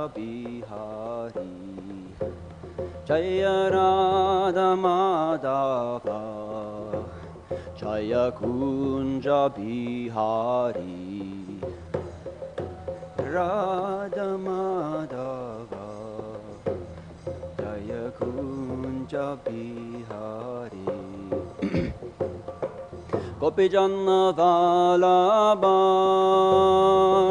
Bihari Jaya Radha Madhava Jaya Kunja Bihari Radha Madhava Jaya Kunja Bihari Gopijanna Vallabha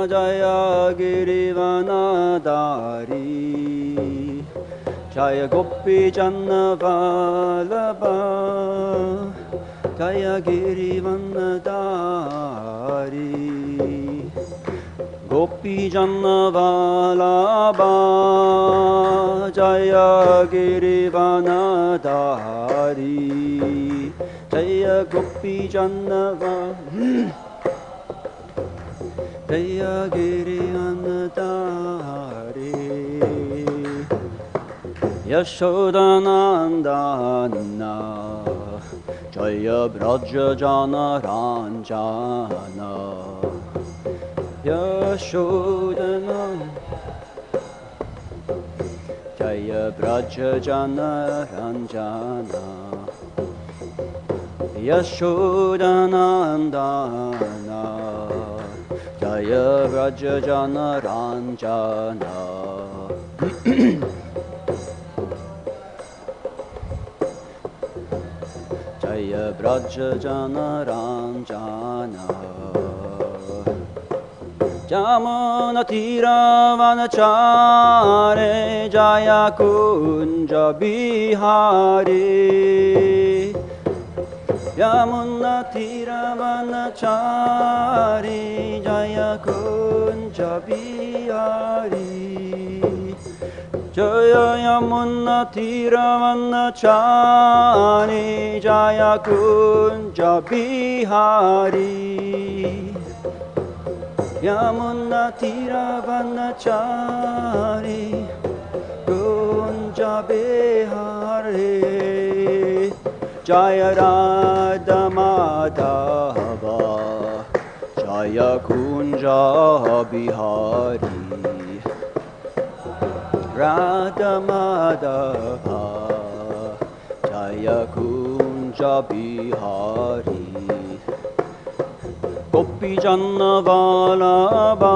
Jaya Girivanadari Jaya Gopijanna Vallabha Jaya Girivanadari Gopijanna Vallabha Jaya Girivanadari Jaya Gopijanna Jaya Girivanadari Yashodanandana Jaya Brajajana Ranjana Yashodanandana Jaya Brajajana Ranjana Yashodanandana Jaya Brajajana Ranjana Jaya Brajajana Ranjana Jamuna Tiravanachare Jaya Kunja Bihari Yamuna Tiravanachari Jaya Kunja Bihari Jaya Yamuna Tiravanachari Jaya Kunja Bihari Yamuna Tiravanachari Kunja Bihari Jaya Radha Madhava Jaya Kunja Bihari Radha Madhava Jaya Kunja Bihari Gopijanna Vallabha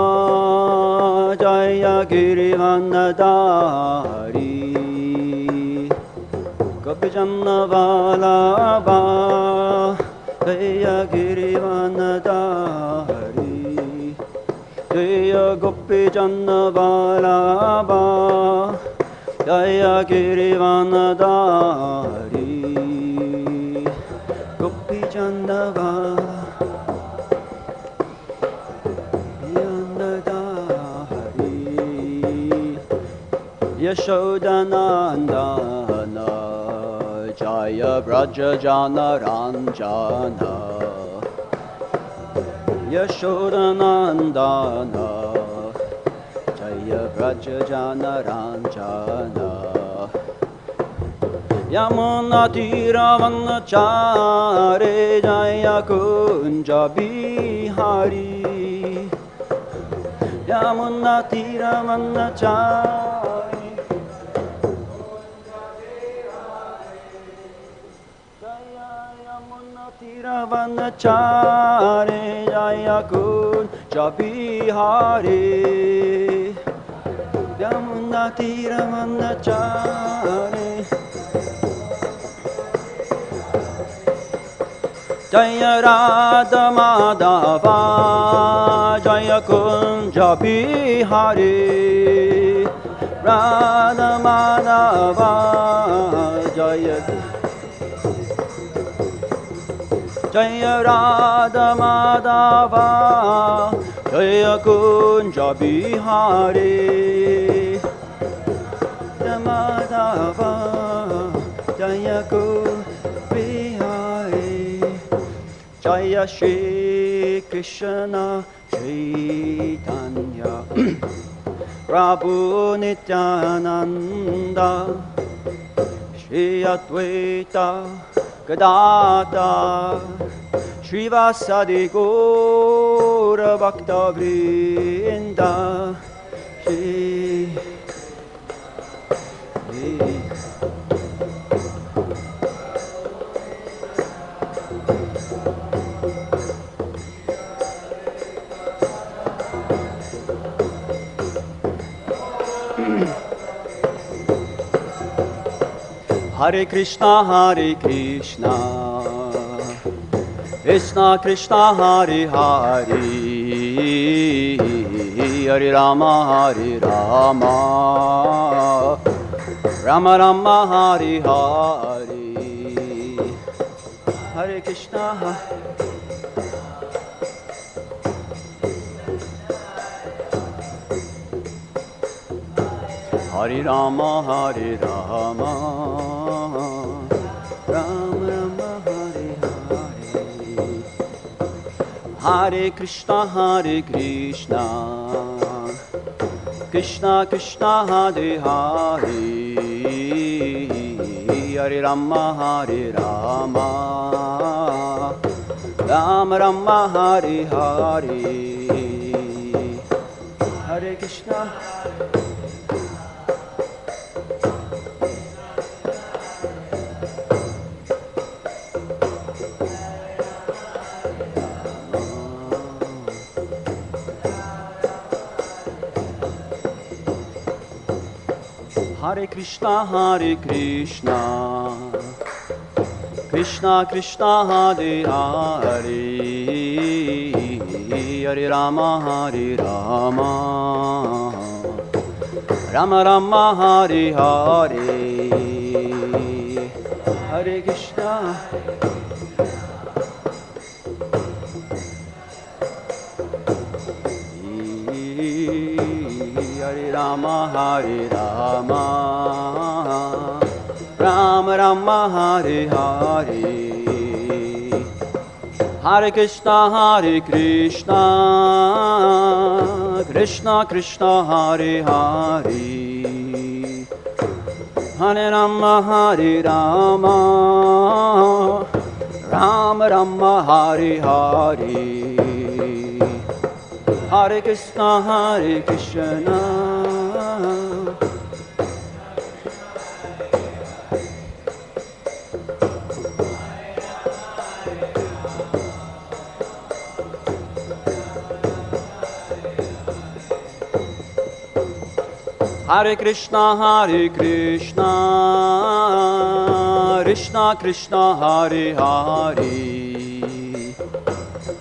Jaya Girivanadari Gopijanna Vallabha Jaya Girivanadari Jaya Gopijanna Vallabha Jaya Girivanadari Gopijanna Vallabha Yashodanandana Jaya Brajajana Ranjana Yashodanandana Jaya Brajajana Ranjana Yamuna Tiravanachare Jaya Kunja Bihari Yamuna Tiravanachare Tiravanachare Jaya Kunja Bihari Yamuna Tiravanachare Jaya Radha Madhava Jaya Kunja Bihari Radha Madhava Jaya Jaya Radha Madhava Jaya Kunja Bihari Radha Madhava Jaya Kunja Bihari Jaya Shri Krishna Chaitanya Prabhu Nityananda Shri Advaita Gadadhar Shrivasadi Gaura Bhakta Vrinda Shri Hare Krishna, Hare Krishna, Krishna Krishna, Hare Hare, Hare Rama, Hare Rama, Rama Rama, Hare Hare, Hare Krishna. Hare Rama, Hare Rama, Rama Rama, Hare Hare, Hare Krishna, Hare Krishna, Krishna Krishna, Hare Hare, Hare Rama, Hare Rama, Rama Rama, Hare Hare, Hare Krishna. Hare Krishna, Hare Krishna, Krishna Krishna, Hare Hare, Hare Rama, Hare Rama, Rama Rama, Hare Hare, Hare Krishna. Hare Rama, Hare Rama, Rama Rama, Hare Hare, Hare Krishna, Hare Krishna, Krishna Krishna, Hare Hare, Hare Rama, Hare Rama, Rama Rama, Hare Hare, Hare Krishna, Hare Krishna. Hare Krishna, Hare Krishna, Krishna Krishna, Hare Hare,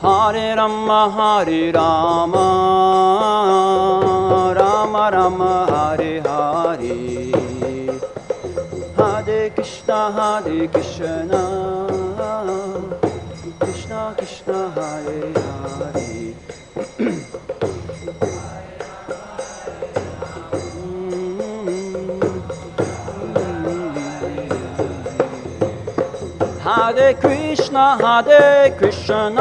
Hare Rama, Hare Rama, Rama Rama, Hare Hare, Hare Krishna, Hare Krishna, Krishna Krishna, Hare Hare. Hare Krishna, Hare Krishna,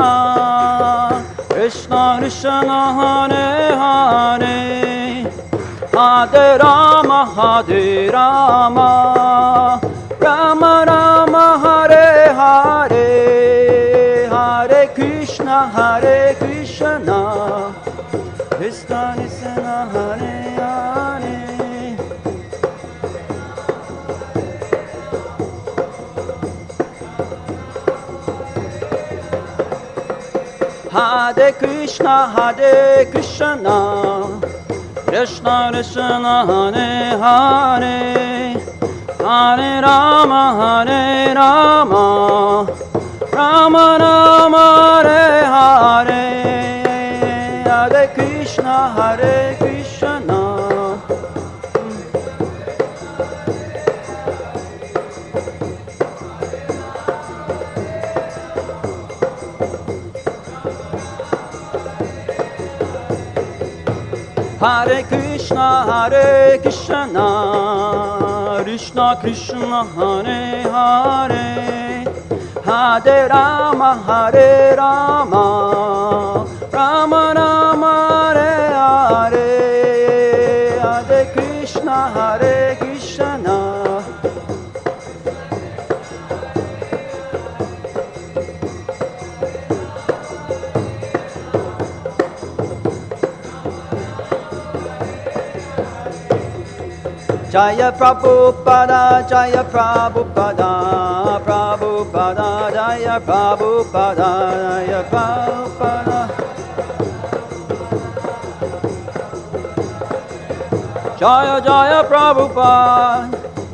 Krishna Krishna, Hare Hare, Hare Rama, Hare Rama, Rama Rama, Hare Hare, Hare Krishna, Hare Krishna, Krishna Krishna, Hare Hare. Hare Krishna, Hare Krishna, Krishna Krishna, Hare Hare, Hare Rama, Hare Rama, Rama Rama, Hare Hare, Hare Krishna, Hare Krishna. Hare Krishna, Hare Krishna, Krishna Krishna, Hare Hare, Hare Rama, Hare Rama, Rama Rama, Hare Hare, Hare Krishna, Hare Krishna. Jaya Prabhupada, Jaya Prabhupada, Prabhupada, Jaya Prabhupada, Jaya Prabhupada. Jaya Jaya Prabhupada,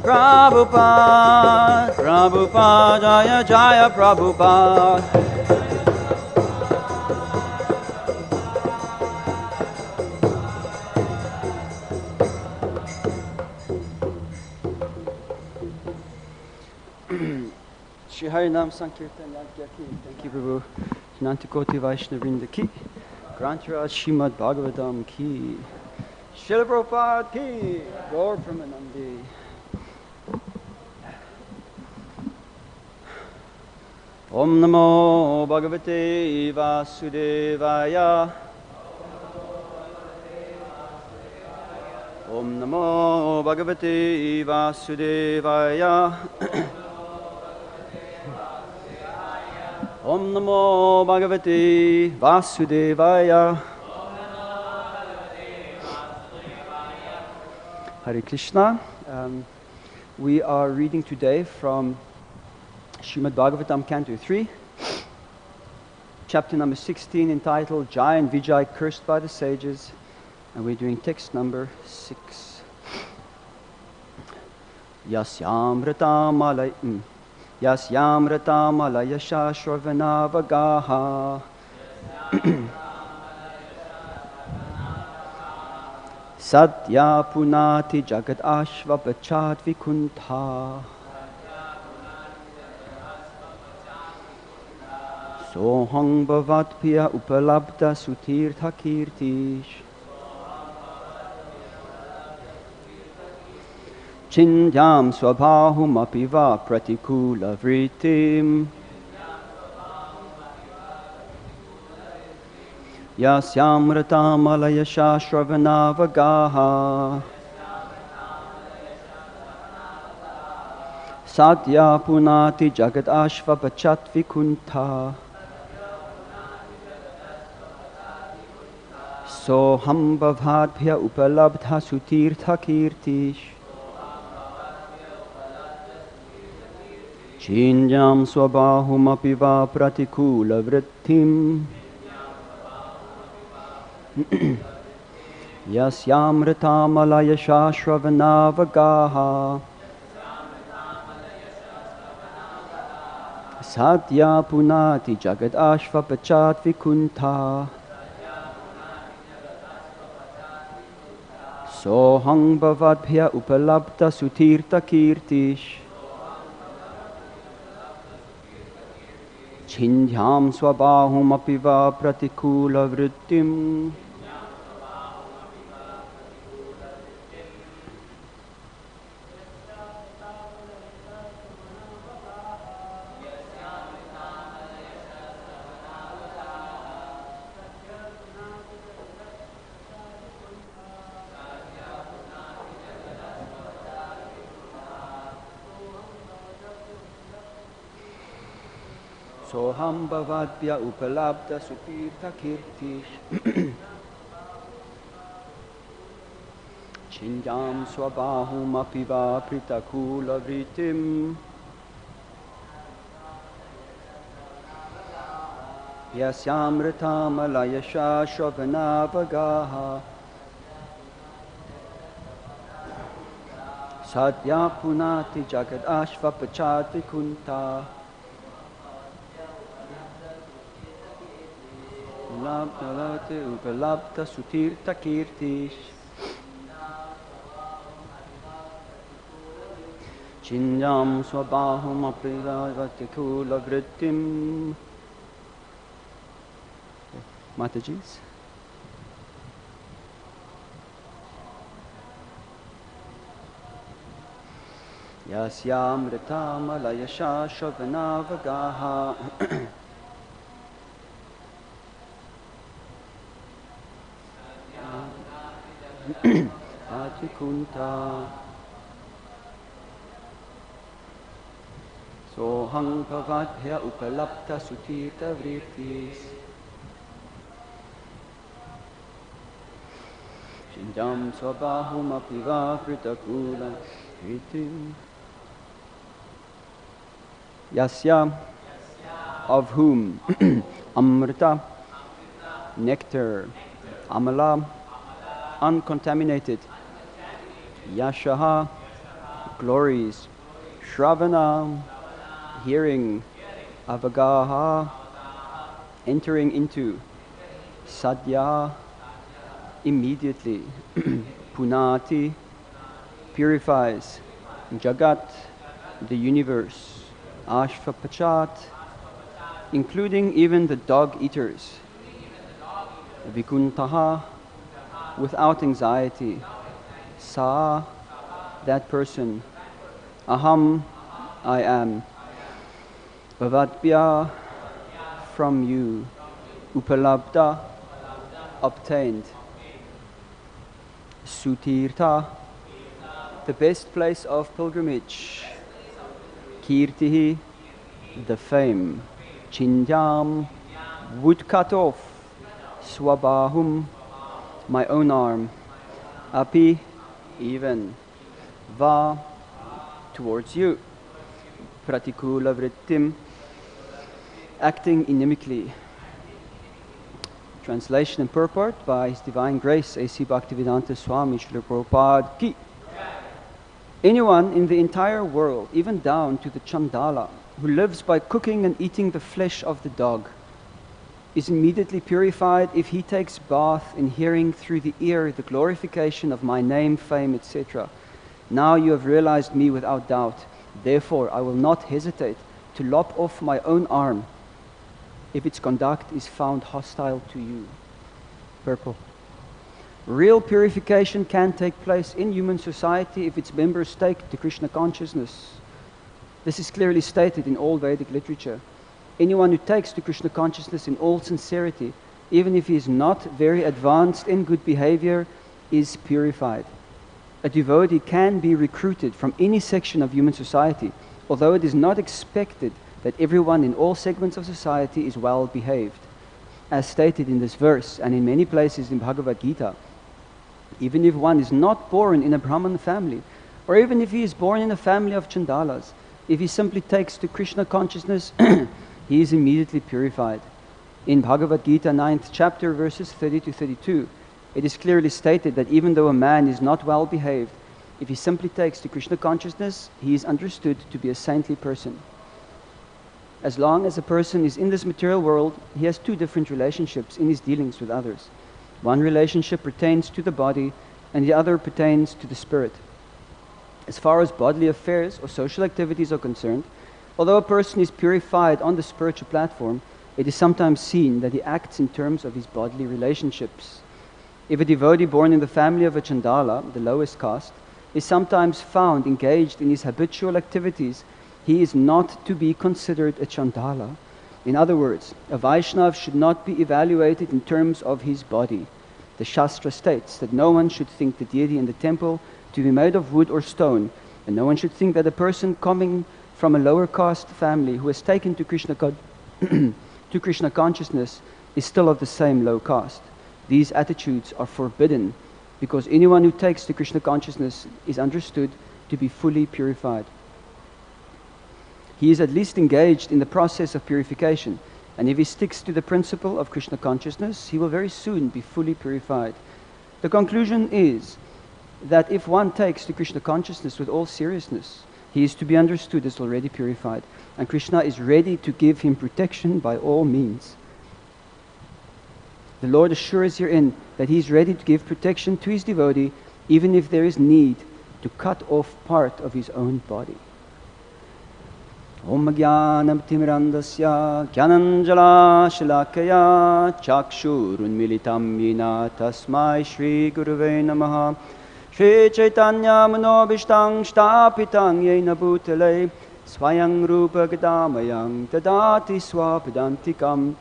Prabhupada, Prabhupada, Jaya Jaya Prabhupada. Shri Harinam Sankirtan Yagya Ki. Thank you, Prabhu. Nantikoti Vaishnavrinda Ki. Grantaraj Srimad Bhagavatam Ki. Srila Prabhupada Ki. Gaur Pramanandi. Om Namo Bhagavate Vasudevaya. Om Namo Bhagavate Vasudevaya. Om Namo Bhagavate Vasudevaya. Hare Krishna. We are reading today from Srimad Bhagavatam, Canto 3, chapter number 16, entitled Jai and Vijay Cursed by the Sages, and we're doing text number 6. yasyāmṛtāmala-yaśaḥ-śravaṇāvagāhaḥ. Sadyaḥ punāti jagad āśvapacāt vikuṇṭhaḥ. Soham bhavadbhya upalabdha-sutīrtha-kīrtiś. Chindyāṁ sva-bāhum pratikūla-vṛttim. yasyāmṛtāmala-yaśaḥ-śravaṇāvagāhaḥ. sadyaḥ punāti jagad āśvapacāt vikuṇṭhaḥ. Soham bhavadbhya upalabdha-sutīrtha-kīrtiś. Chindyāṁ sva-bāhum pratikūla-vṛttim. yasyāmṛtāmala-yaśaḥ-śravaṇāvagāhaḥ. sadyaḥ punāti jagad āśvapacāt vikuṇṭhaḥ. Soham bhavadbhya upalabdha-sutīrtha-kīrtiś. Chindyāṁ sva-bāhum pratikūla-vṛttim. Soham bhavadbhya upalabdha-sutīrtha-kīrtiś. Chindyāṁ sva-bāhum pratikūla-vṛttim. yasyāmṛtāmala-yaśaḥ-śravaṇāvagāhaḥ. sadyaḥ punāti jagad āśvapacāt vikuṇṭhaḥ. upalabdha-sutīrtha-kīrtiś. Chindyāṁ sva-bāhum pratikūla-vṛttim. Mataji's. yasyāmṛtāmala-yaśaḥ-śravaṇāvagāhaḥ. Pratikūla. Soham bhavadbhya upalabdha-sutīrtha-kīrtiś. Chindyāṁ sva-bāhum pratikūla-vṛttim. Yasya, of whom amṛta, nectar, amala, uncontaminated, yasya, glories, śravaṇa, hearing, avagāhaḥ, entering into, sadyaḥ, immediately, punāti, purifies, jagat, the universe, āśva-pacāt, including even the dog eaters, vikuṇṭhaḥ, without anxiety, sa, that person, aham, I am, bhavadbhya, from you, upalabdha, obtained, su-tīrtha, the best place of pilgrimage, kīrtiḥ, the fame, chindyāṁ, wood cut off, sva-bāhum, my own arm, api, even, va, towards you, pratikūla-vṛttim, acting inimically. Translation and purport by His Divine Grace A.C. Bhaktivedanta Swami Srila Prabhupada Ki. Anyone in the entire world, even down to the chandala, who lives by cooking and eating the flesh of the dog, is immediately purified if he takes bath in hearing through the ear the glorification of my name, fame, etc. Now you have realized me without doubt. Therefore, I will not hesitate to lop off my own arm if its conduct is found hostile to you. Purple. Real purification can take place in human society if its members take to Krishna consciousness. This is clearly stated in all Vedic literature. Anyone who takes to Krishna consciousness in all sincerity, even if he is not very advanced in good behavior, is purified. A devotee can be recruited from any section of human society, although it is not expected that everyone in all segments of society is well behaved. As stated in this verse and in many places in Bhagavad Gita, even if one is not born in a Brahman family, or even if he is born in a family of chandalas, if he simply takes to Krishna consciousness, he is immediately purified. In Bhagavad Gita 9th chapter verses 30 to 32, it is clearly stated that even though a man is not well behaved, if he simply takes to Krishna consciousness, he is understood to be a saintly person. As long as a person is in this material world, he has two different relationships in his dealings with others. One relationship pertains to the body, and the other pertains to the spirit. As far as bodily affairs or social activities are concerned, although a person is purified on the spiritual platform, it is sometimes seen that he acts in terms of his bodily relationships. If a devotee born in the family of a chandala, the lowest caste, is sometimes found engaged in his habitual activities, he is not to be considered a chandala. In other words, a Vaishnav should not be evaluated in terms of his body. The Shastra states that no one should think the deity in the temple to be made of wood or stone, and no one should think that a person coming from a lower caste family who has taken to Krishna, to Krishna consciousness is still of the same low caste. These attitudes are forbidden because anyone who takes to Krishna consciousness is understood to be fully purified. He is at least engaged in the process of purification, and if he sticks to the principle of Krishna consciousness, he will very soon be fully purified. The conclusion is that if one takes to Krishna consciousness with all seriousness, he is to be understood as already purified, and Krishna is ready to give him protection by all means. The Lord assures herein that he is ready to give protection to his devotee, even if there is need to cut off part of his own body. Om Jnanam Timirandasya Jnananjala Shalakaya Chakshurunmilitam Yena Tasmai Shri Guruve Namaha Shri Chaitanya Manobhishtang Sthapitang Yena Bhutale Swayang Rupa Gadamayang Tadati Swapadantikam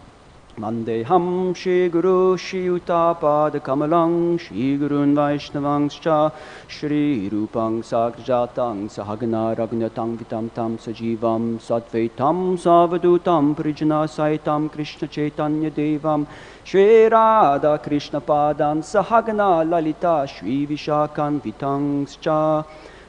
Vandeham Shri Guru Shri Utapada Kamalang Shri Gurun Vaishnavangscha Shri Rupang Sagrajatang Sahagana Ragnatang Vitam Tam Sajivam Satvaitam Savadutam Prijana Saitam Krishna Chaitanya Devam Shri Radha Krishna Padan Sahagana Lalita Shri Vishakan Vitangscha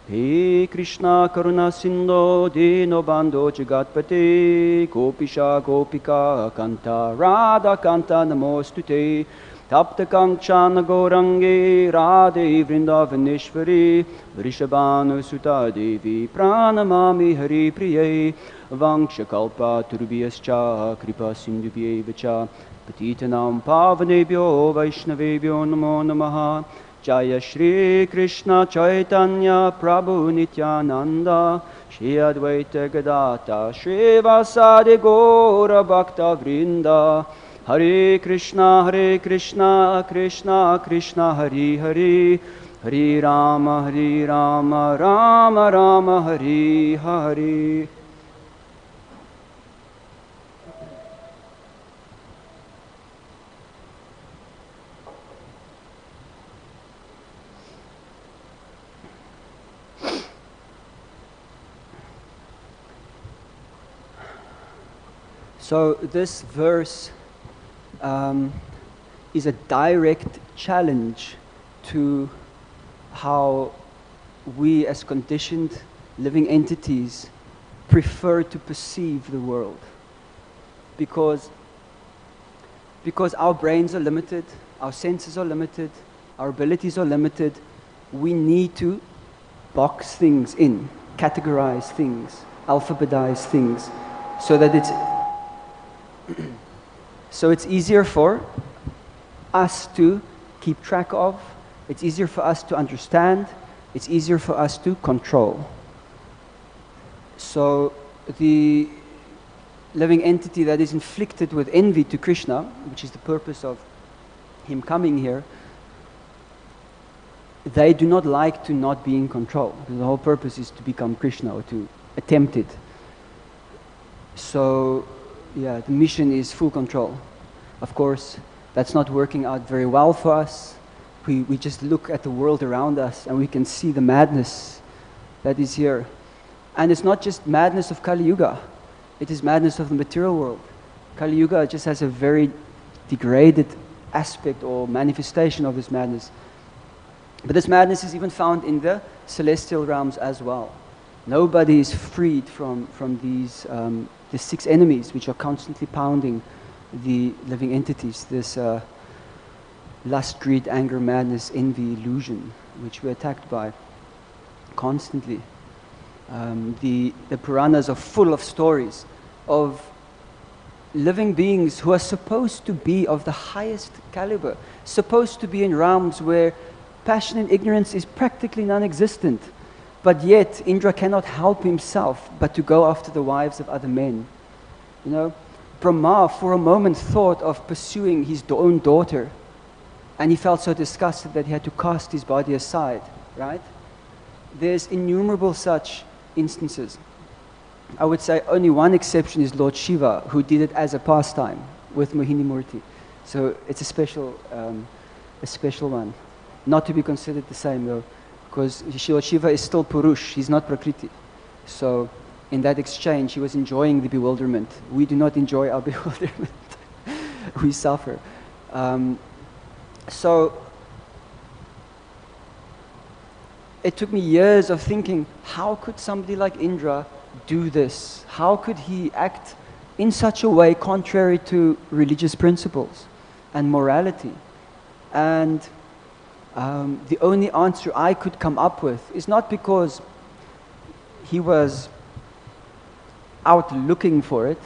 He Krishna Karuna Sindho Dino Bando Jagatpate Gopisha Gopika Kanta Radha Kanta Namostute Tapta Kanchana Gaurangi Radhe Vrindavaneshwari Vrishabhanu Sutta Devi Pranamami Hari Priye Vangshakalpa Turbhyascha Kripa Sindhubhyevacha Patitanam Pavanebhyo Vaishnavebhyo Namo Namaha Jaya Shri Krishna Chaitanya Prabhu Nityananda Shri Advaita Gadata Shri Vasadi Gaura Bhakta Vrinda Hare Krishna Krishna Krishna Hare Hare Hare Rama Rama Rama Hare Hare. So this verse is a direct challenge to how we as conditioned living entities prefer to perceive the world. Because our brains are limited, our senses are limited, our abilities are limited, we need to box things in, categorize things, alphabetize things, so that it's easier for us to keep track of, it's easier for us to understand, it's easier for us to control. So the living entity that is inflicted with envy to Krishna, which is the purpose of him coming here, they do not like to not be in control. The whole purpose is to become Krishna or to attempt it. So yeah, the mission is full control. Of course, that's not working out very well for us. We just look at the world around us and we can see the madness that is here. And it's not just madness of Kali Yuga, it is madness of the material world. Kali Yuga just has a very degraded aspect or manifestation of this madness. But this madness is even found in the celestial realms as well. Nobody is freed from these the six enemies which are constantly pounding the living entities, this lust, greed, anger, madness, envy, illusion, which we're attacked by constantly. The Puranas are full of stories of living beings who are supposed to be of the highest caliber, supposed to be in realms where passion and ignorance is practically non-existent. But yet, Indra cannot help himself but to go after the wives of other men. You know, Brahma for a moment thought of pursuing his own daughter, and he felt so disgusted that he had to cast his body aside, right? There's innumerable such instances. I would say only one exception is Lord Shiva, who did it as a pastime with Mohini Murti. So it's a special one. Not to be considered the same though, because Lord Shiva is still Purush, he's not Prakriti. So in that exchange, he was enjoying the bewilderment. We do not enjoy our bewilderment. We suffer. So it took me years of thinking, how could somebody like Indra do this? How could he act in such a way contrary to religious principles and morality? And the only answer I could come up with is not because he was out looking for it.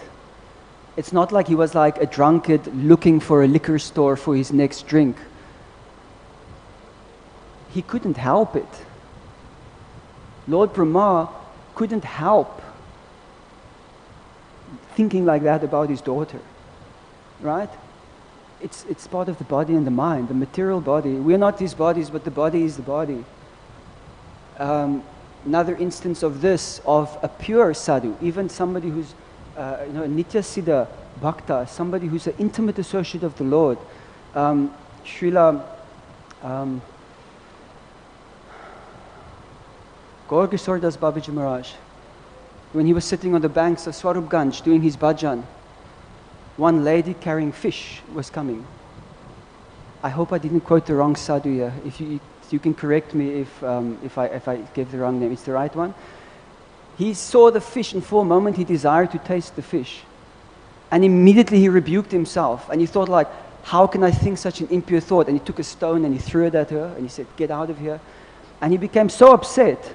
It's not like he was like a drunkard looking for a liquor store for his next drink. He couldn't help it. Lord Brahma couldn't help thinking like that about his daughter, right? It's part of the body and the mind, the material body. We're not these bodies, but the body is the body. Another instance of this, of a pure sadhu, even somebody who's a nitya siddha bhakta, somebody who's an intimate associate of the Lord. Srila Gaur Kishore Das Babaji Maharaj, when he was sitting on the banks of Swarupganj doing his bhajan, one lady carrying fish was coming. I hope I didn't quote the wrong sadhu here. If you can correct me if I gave the wrong name. It's the right one. He saw the fish, and for a moment he desired to taste the fish. And immediately he rebuked himself. And he thought like, how can I think such an impure thought? And he took a stone and he threw it at her, and he said, get out of here. And he became so upset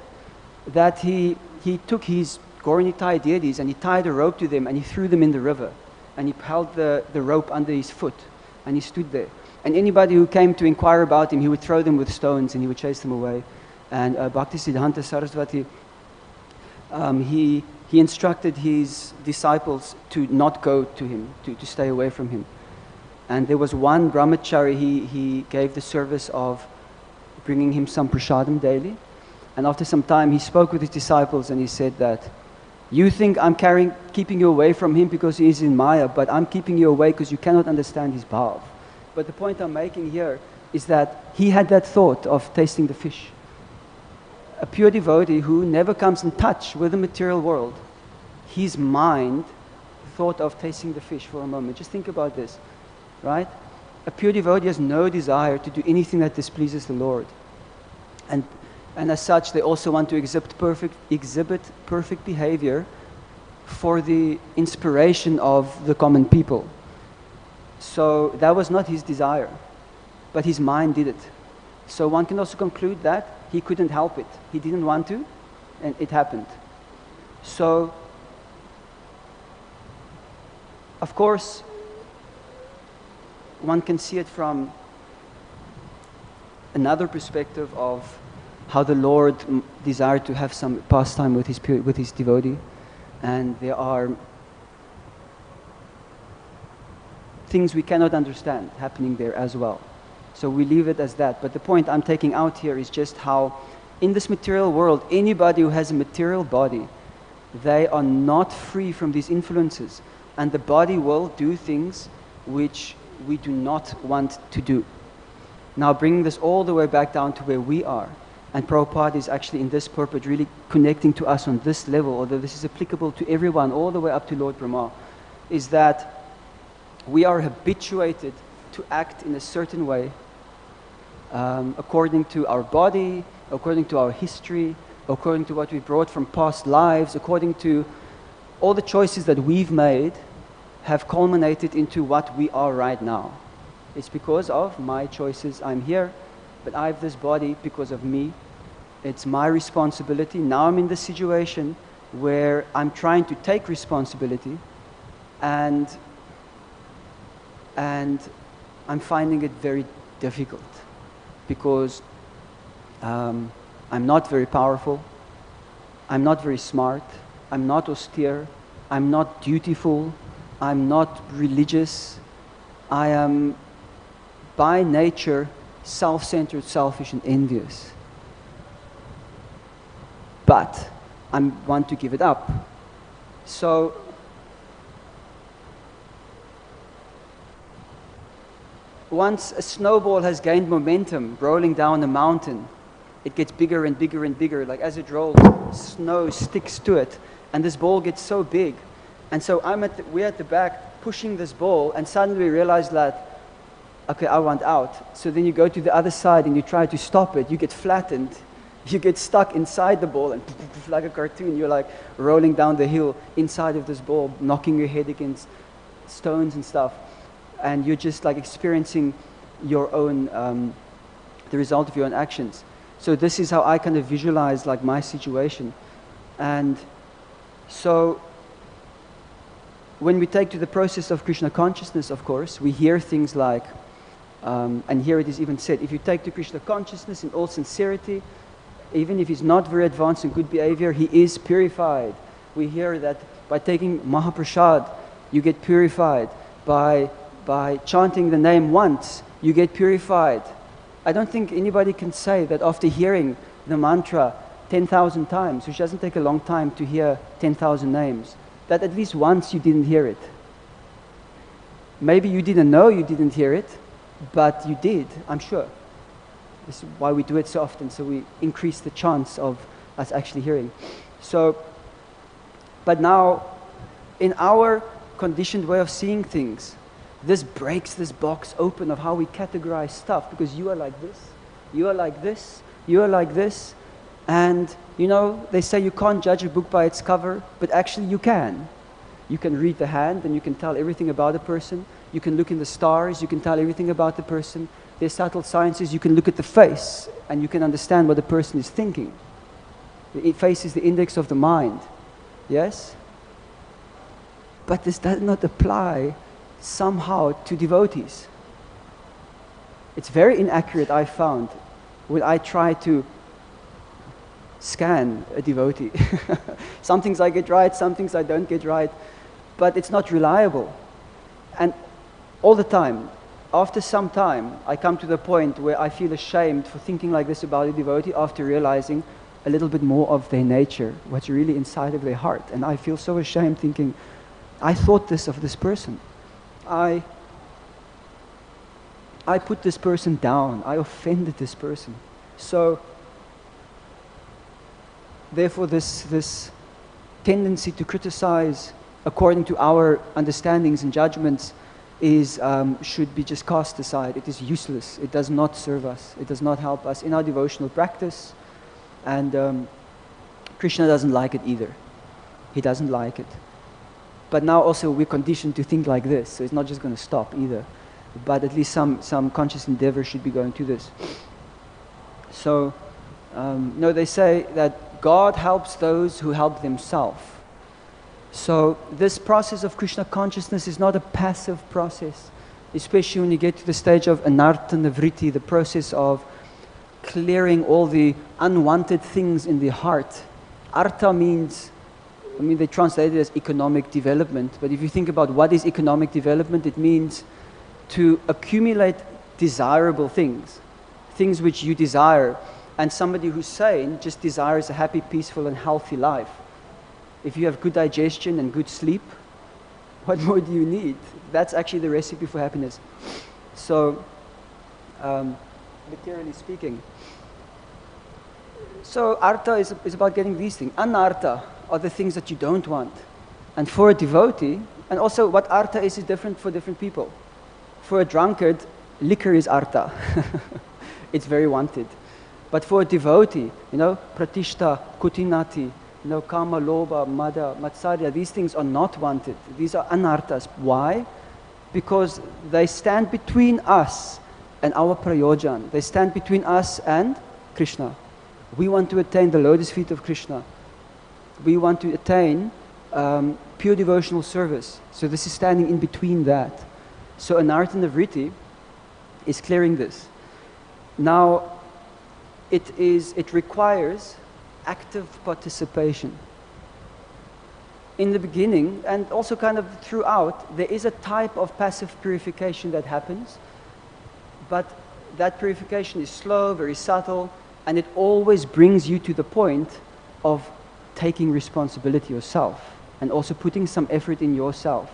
that he took his Gornitai deities and he tied a rope to them and he threw them in the river. And he held the rope under his foot and he stood there. And anybody who came to inquire about him, he would throw them with stones and he would chase them away. And Bhaktisiddhanta Saraswati, he instructed his disciples to not go to him, to stay away from him. And there was one brahmachari, he gave the service of bringing him some prasadam daily. And after some time, he spoke with his disciples and he said that, you think I'm keeping you away from him because he is in Maya, but I'm keeping you away because you cannot understand his bhav. But the point I'm making here is that he had that thought of tasting the fish. A pure devotee who never comes in touch with the material world, his mind thought of tasting the fish for a moment. Just think about this, right? A pure devotee has no desire to do anything that displeases the Lord. And as such, they also want to exhibit perfect behavior for the inspiration of the common people. So that was not his desire, but his mind did it. So one can also conclude that he couldn't help it. He didn't want to, and it happened. So, of course, one can see it from another perspective of how the Lord desired to have some pastime with his devotee. And there are things we cannot understand happening there as well. So we leave it as that. But the point I'm taking out here is just how in this material world, anybody who has a material body, they are not free from these influences. And the body will do things which we do not want to do. Now bringing this all the way back down to where we are, and Prabhupada is actually in this purport really connecting to us on this level, although this is applicable to everyone all the way up to Lord Brahma, is that we are habituated to act in a certain way according to our body, according to our history, according to what we brought from past lives, according to all the choices that we've made have culminated into what we are right now. It's because of my choices I'm here, but I have this body because of me. It's my responsibility. Now I'm in the situation where I'm trying to take responsibility and I'm finding it very difficult because I'm not very powerful, I'm not very smart, I'm not austere, I'm not dutiful, I'm not religious, I am by nature self-centered, selfish and envious. But I want to give it up. So once a snowball has gained momentum rolling down a mountain, it gets bigger and bigger and bigger. Like as it rolls, snow sticks to it and this ball gets so big. And so we're at the back pushing this ball and suddenly we realize that, okay, I want out. So then you go to the other side and you try to stop it. You get flattened. You get stuck inside the ball and like a cartoon, you're like rolling down the hill inside of this ball, knocking your head against stones and stuff. And you're just like experiencing your own, the result of your own actions. So this is how I kind of visualize like my situation. And so when we take to the process of Krishna consciousness, of course, we hear things like, and here it is even said, if you take to Krishna consciousness in all sincerity, even if he's not very advanced in good behavior, he is purified. We hear that by taking Mahaprasad, you get purified. By chanting the name once, you get purified. I don't think anybody can say that after hearing the mantra 10,000 times, which doesn't take a long time to hear 10,000 names, that at least once you didn't hear it. Maybe you didn't know you didn't hear it, but you did, I'm sure. This is why we do it so often, so we increase the chance of us actually hearing. So, but now, in our conditioned way of seeing things, this breaks this box open of how we categorize stuff, because you are like this, you are like this, you are like this, and you know, they say you can't judge a book by its cover, but actually you can. You can read the hand and you can tell everything about a person. You can look in the stars, you can tell everything about the person. There's subtle sciences, you can look at the face and you can understand what the person is thinking. The face is the index of the mind. Yes? But this does not apply somehow to devotees. It's very inaccurate, I found, when I try to scan a devotee. Some things I get right, some things I don't get right, but it's not reliable. And all the time, after some time, I come to the point where I feel ashamed for thinking like this about a devotee after realizing a little bit more of their nature, what's really inside of their heart. And I feel so ashamed thinking, I thought this of this person. I put this person down. I offended this person. So, therefore, this tendency to criticize according to our understandings and judgments should be just cast aside. It is useless. It does not serve us. It does not help us in our devotional practice. And Krishna doesn't like it either. He doesn't like it. But now also we're conditioned to think like this, so it's not just going to stop either. But at least some conscious endeavor should be going to this. So, no, they say that God helps those who help themselves. So this process of Krishna consciousness is not a passive process, especially when you get to the stage of anartha-nivritti, the process of clearing all the unwanted things in the heart. Artha means, they translate it as economic development, but if you think about what is economic development, it means to accumulate desirable things, things which you desire. And somebody who's sane just desires a happy, peaceful, and healthy life. If you have good digestion and good sleep, what more do you need? That's actually the recipe for happiness. So, materially speaking. So, artha is about getting these things. Anartha are the things that you don't want. And for a devotee, and also what artha is different for different people. For a drunkard, liquor is artha. It's very wanted. But for a devotee, pratishta, kutinati, kama, loba, mada, matsarya, these things are not wanted. These are anarthas. Why? Because they stand between us and our prayojan. They stand between us and Krishna. We want to attain the lotus feet of Krishna. We want to attain pure devotional service. So this is standing in between that. So anartha-nivritti is clearing this. Now, it requires active participation. In the beginning, and also kind of throughout, there is a type of passive purification that happens, but that purification is slow, very subtle, and it always brings you to the point of taking responsibility yourself, and also putting some effort in yourself.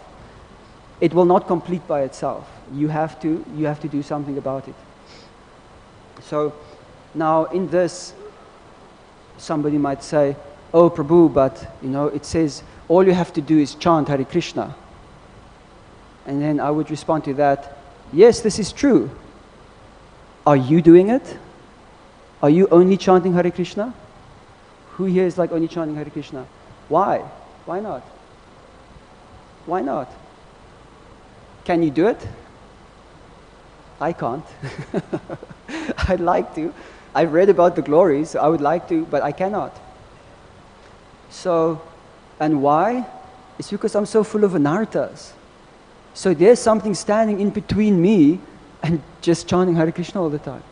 It will not complete by itself. You have to do something about it. So, now in this, somebody might say, oh Prabhu, but it says all you have to do is chant Hare Krishna. And then I would respond to that, yes, this is true. Are you doing it? Are you only chanting Hare Krishna? Who here is like only chanting Hare Krishna? Why? Why not? Why not? Can you do it? I can't. I'd like to. I've read about the glories, so I would like to, but I cannot. So, and why? It's because I'm so full of anarthas. So there's something standing in between me and just chanting Hare Krishna all the time.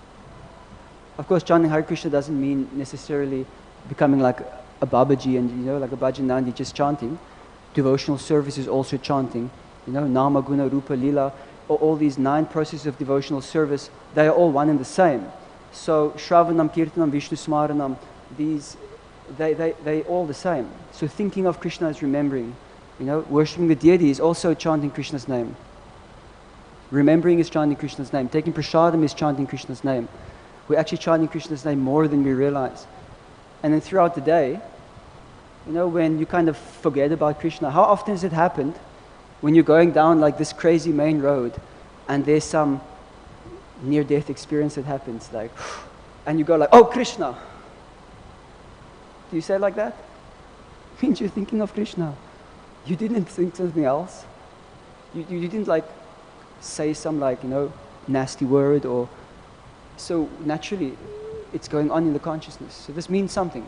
Of course, chanting Hare Krishna doesn't mean necessarily becoming like a Babaji and, like a Bhajanandi just chanting. Devotional service is also chanting. Nama, Guna, Rupa, Lila, all these 9 processes of devotional service, they are all one and the same. So, Shravanam, Kirtanam, Vishnu Smaranam, they all the same. So thinking of Krishna is remembering. Worshipping the deity is also chanting Krishna's name. Remembering is chanting Krishna's name. Taking prasadam is chanting Krishna's name. We're actually chanting Krishna's name more than we realize. And then throughout the day, when you kind of forget about Krishna, how often has it happened when you're going down like this crazy main road and there's some near-death experience that happens, like, and you go like, oh, Krishna. Do you say it like that? It means you're thinking of Krishna. You didn't think something else. You didn't like say some like, nasty word or... So naturally, it's going on in the consciousness. So this means something.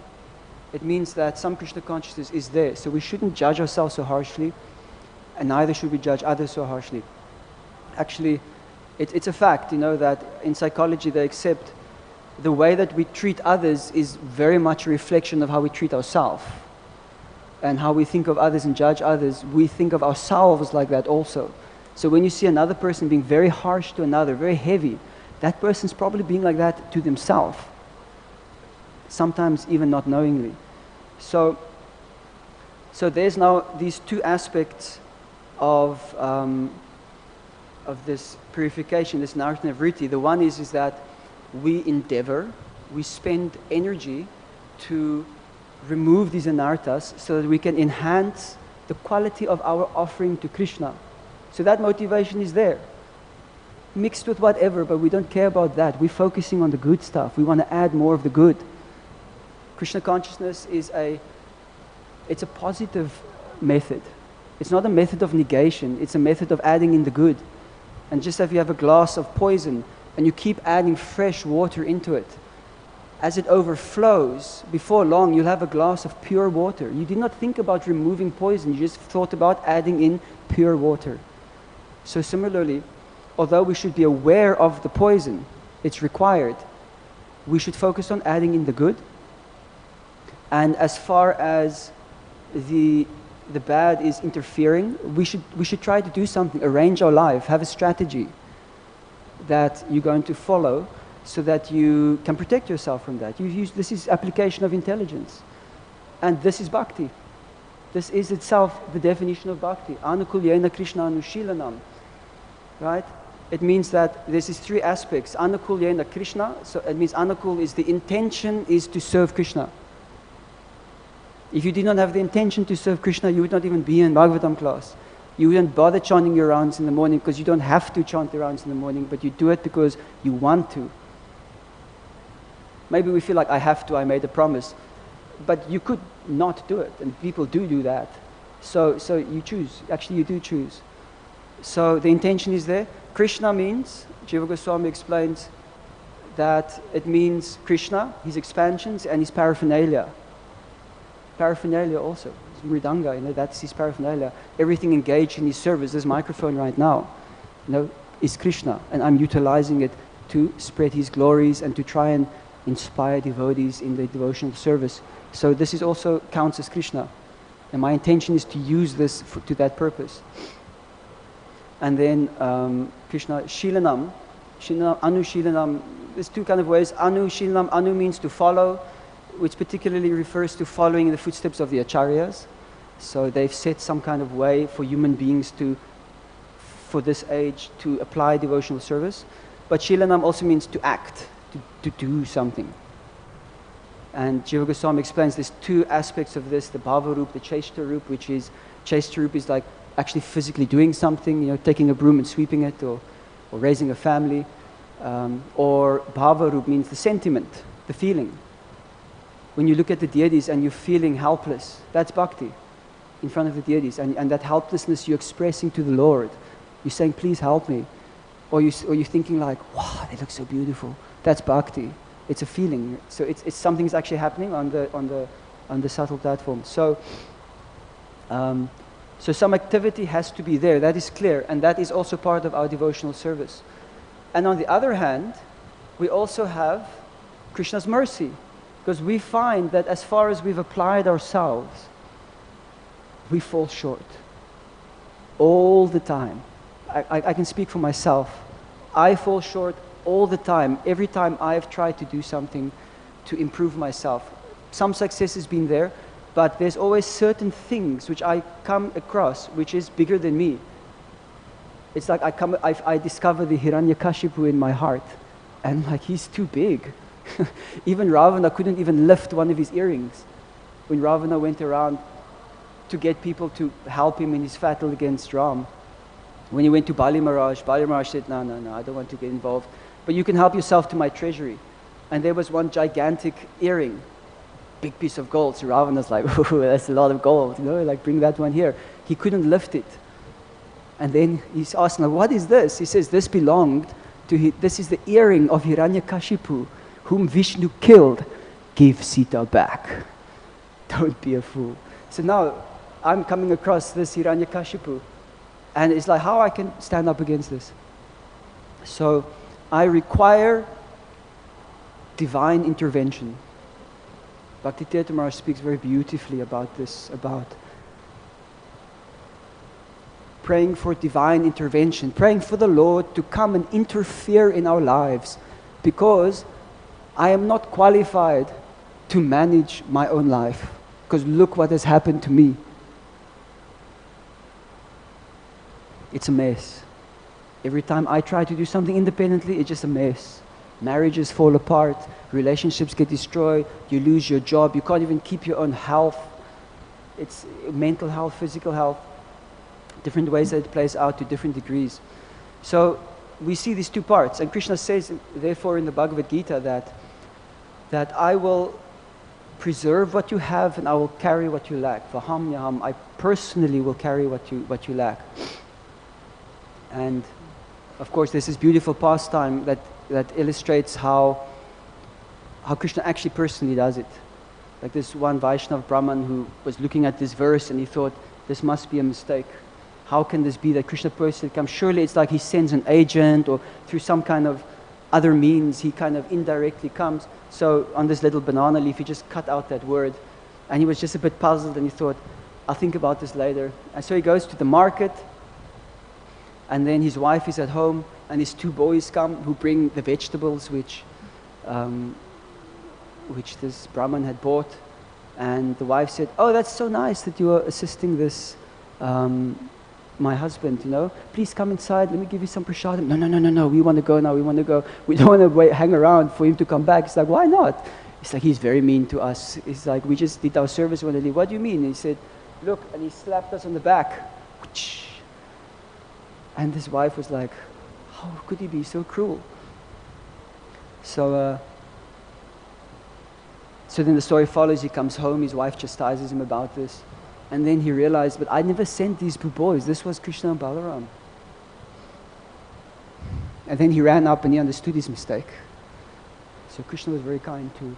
It means that some Krishna consciousness is there. So we shouldn't judge ourselves so harshly, and neither should we judge others so harshly. Actually, it's a fact, that in psychology they accept the way that we treat others is very much a reflection of how we treat ourselves. And how we think of others and judge others, we think of ourselves like that also. So when you see another person being very harsh to another, very heavy, that person's probably being like that to themselves. Sometimes even not knowingly. So there's now these two aspects of this purification, this narrative vritti. The one is that we endeavor, we spend energy to remove these anarthas so that we can enhance the quality of our offering to Krishna. So that motivation is there. Mixed with whatever, but we don't care about that. We're focusing on the good stuff. We want to add more of the good. Krishna consciousness it's a positive method. It's not a method of negation, it's a method of adding in the good. And just if you have a glass of poison and you keep adding fresh water into it, as it overflows, before long you'll have a glass of pure water. You did not think about removing poison, you just thought about adding in pure water. So similarly, although we should be aware of the poison, it's required, we should focus on adding in the good. And as far as the bad is interfering, we should try to do something, arrange our life, have a strategy that you're going to follow so that you can protect yourself from that. This is application of intelligence. And this is bhakti. This is itself the definition of bhakti. Anukulyena Krishna anushilanam. Right? It means that this is three aspects. Anukulyena Krishna, so it means anukul is the intention is to serve Krishna. If you did not have the intention to serve Krishna, you would not even be in Bhagavatam class. You wouldn't bother chanting your rounds in the morning because you don't have to chant the rounds in the morning, but you do it because you want to. Maybe we feel like I have to, I made a promise. But you could not do it, and people do that. So you choose. Actually, you do choose. So the intention is there. Krishna means, Jiva Goswami explains, that it means Krishna, his expansions, and his paraphernalia. Paraphernalia also. His Mrdanga, that's his paraphernalia. Everything engaged in his service, this microphone right now, is Krishna. And I'm utilizing it to spread his glories and to try and inspire devotees in the devotional service. So this is also counts as Krishna. And my intention is to use this to that purpose. And then Krishna, Shilanam, Anu Shilanam, there's two kind of ways. Anu Shilanam, Anu means to follow, which particularly refers to following in the footsteps of the acharyas. So they've set some kind of way for human beings for this age, to apply devotional service. But Shilanam also means to act, to do something. And Jiva Goswami explains there's two aspects of this, the bhava roop, the cheshta roop, which is, cheshta roop is like actually physically doing something, taking a broom and sweeping it, or raising a family. Or bhava roop means the sentiment, the feeling. When you look at the deities and you're feeling helpless, that's bhakti in front of the deities. And that helplessness you're expressing to the Lord. You're saying, please help me. Or you're thinking like, wow, they look so beautiful. That's bhakti. It's a feeling. So it's something's actually happening on the subtle platform. So some activity has to be there. That is clear. And that is also part of our devotional service. And on the other hand, we also have Krishna's mercy. Because we find that as far as we've applied ourselves, we fall short. All the time. I can speak for myself. I fall short all the time. Every time I've tried to do something to improve myself. Some success has been there, but there's always certain things which I come across which is bigger than me. It's like I discover the Hiranyakashipu in my heart. And like, he's too big. Even Ravana couldn't even lift one of his earrings. When Ravana went around to get people to help him in his battle against Ram. When he went to Bali Maharaj said, no, I don't want to get involved. But you can help yourself to my treasury. And there was one gigantic earring. big piece of gold. So Ravana's like, oh, that's a lot of gold, you know, like bring that one here. He couldn't lift it. And then he's asking, like, what is this? He says, this belonged to, this is the earring of Hiranyakashipu, whom Vishnu killed. Give Sita back. Don't be a fool. So now I'm coming across this Hiranyakashipu, and it's like, how I can stand up against this? So I require divine intervention. Bhakti-tirtha Maharaj speaks very beautifully about this, about praying for divine intervention, praying for the Lord to come and interfere in our lives, because I am not qualified to manage my own life, because look what has happened to me. It's a mess. Every time I try to do something independently, it's just a mess. Marriages fall apart, relationships get destroyed, you lose your job, you can't even keep your own health. It's mental health, physical health, different ways that it plays out to different degrees. So we see these two parts, and Krishna says, therefore, in the Bhagavad Gita that I will preserve what you have and I will carry what you lack. Aham, I personally will carry what you lack. And of course, there's this beautiful pastime that illustrates how Krishna actually personally does it. Like this one Vaishnava Brahman who was looking at this verse and he thought, this must be a mistake. How can this be that Krishna personally comes? Surely it's like he sends an agent, or through some kind of other means he kind of indirectly comes. So on this little banana leaf he just cut out that word, and he was just a bit puzzled and he thought, I'll think about this later. And so he goes to the market, and then his wife is at home and his two boys come who bring the vegetables which this Brahman had bought. And the wife said, oh, that's so nice that you are assisting this my husband, you know, please come inside, let me give you some prasadam. No, we want to go now, we want to go. We don't want to wait, hang around for him to come back. It's like, why not? It's like, he's very mean to us. It's like, we just did our service, we want to leave. What do you mean? And he said, look, and he slapped us on the back. And his wife was like, how could he be so cruel? So then the story follows, he comes home, his wife chastises him about this. And then he realized, but I never sent these two boys. This was Krishna and Balaram. And then he ran up and he understood his mistake. So Krishna was very kind to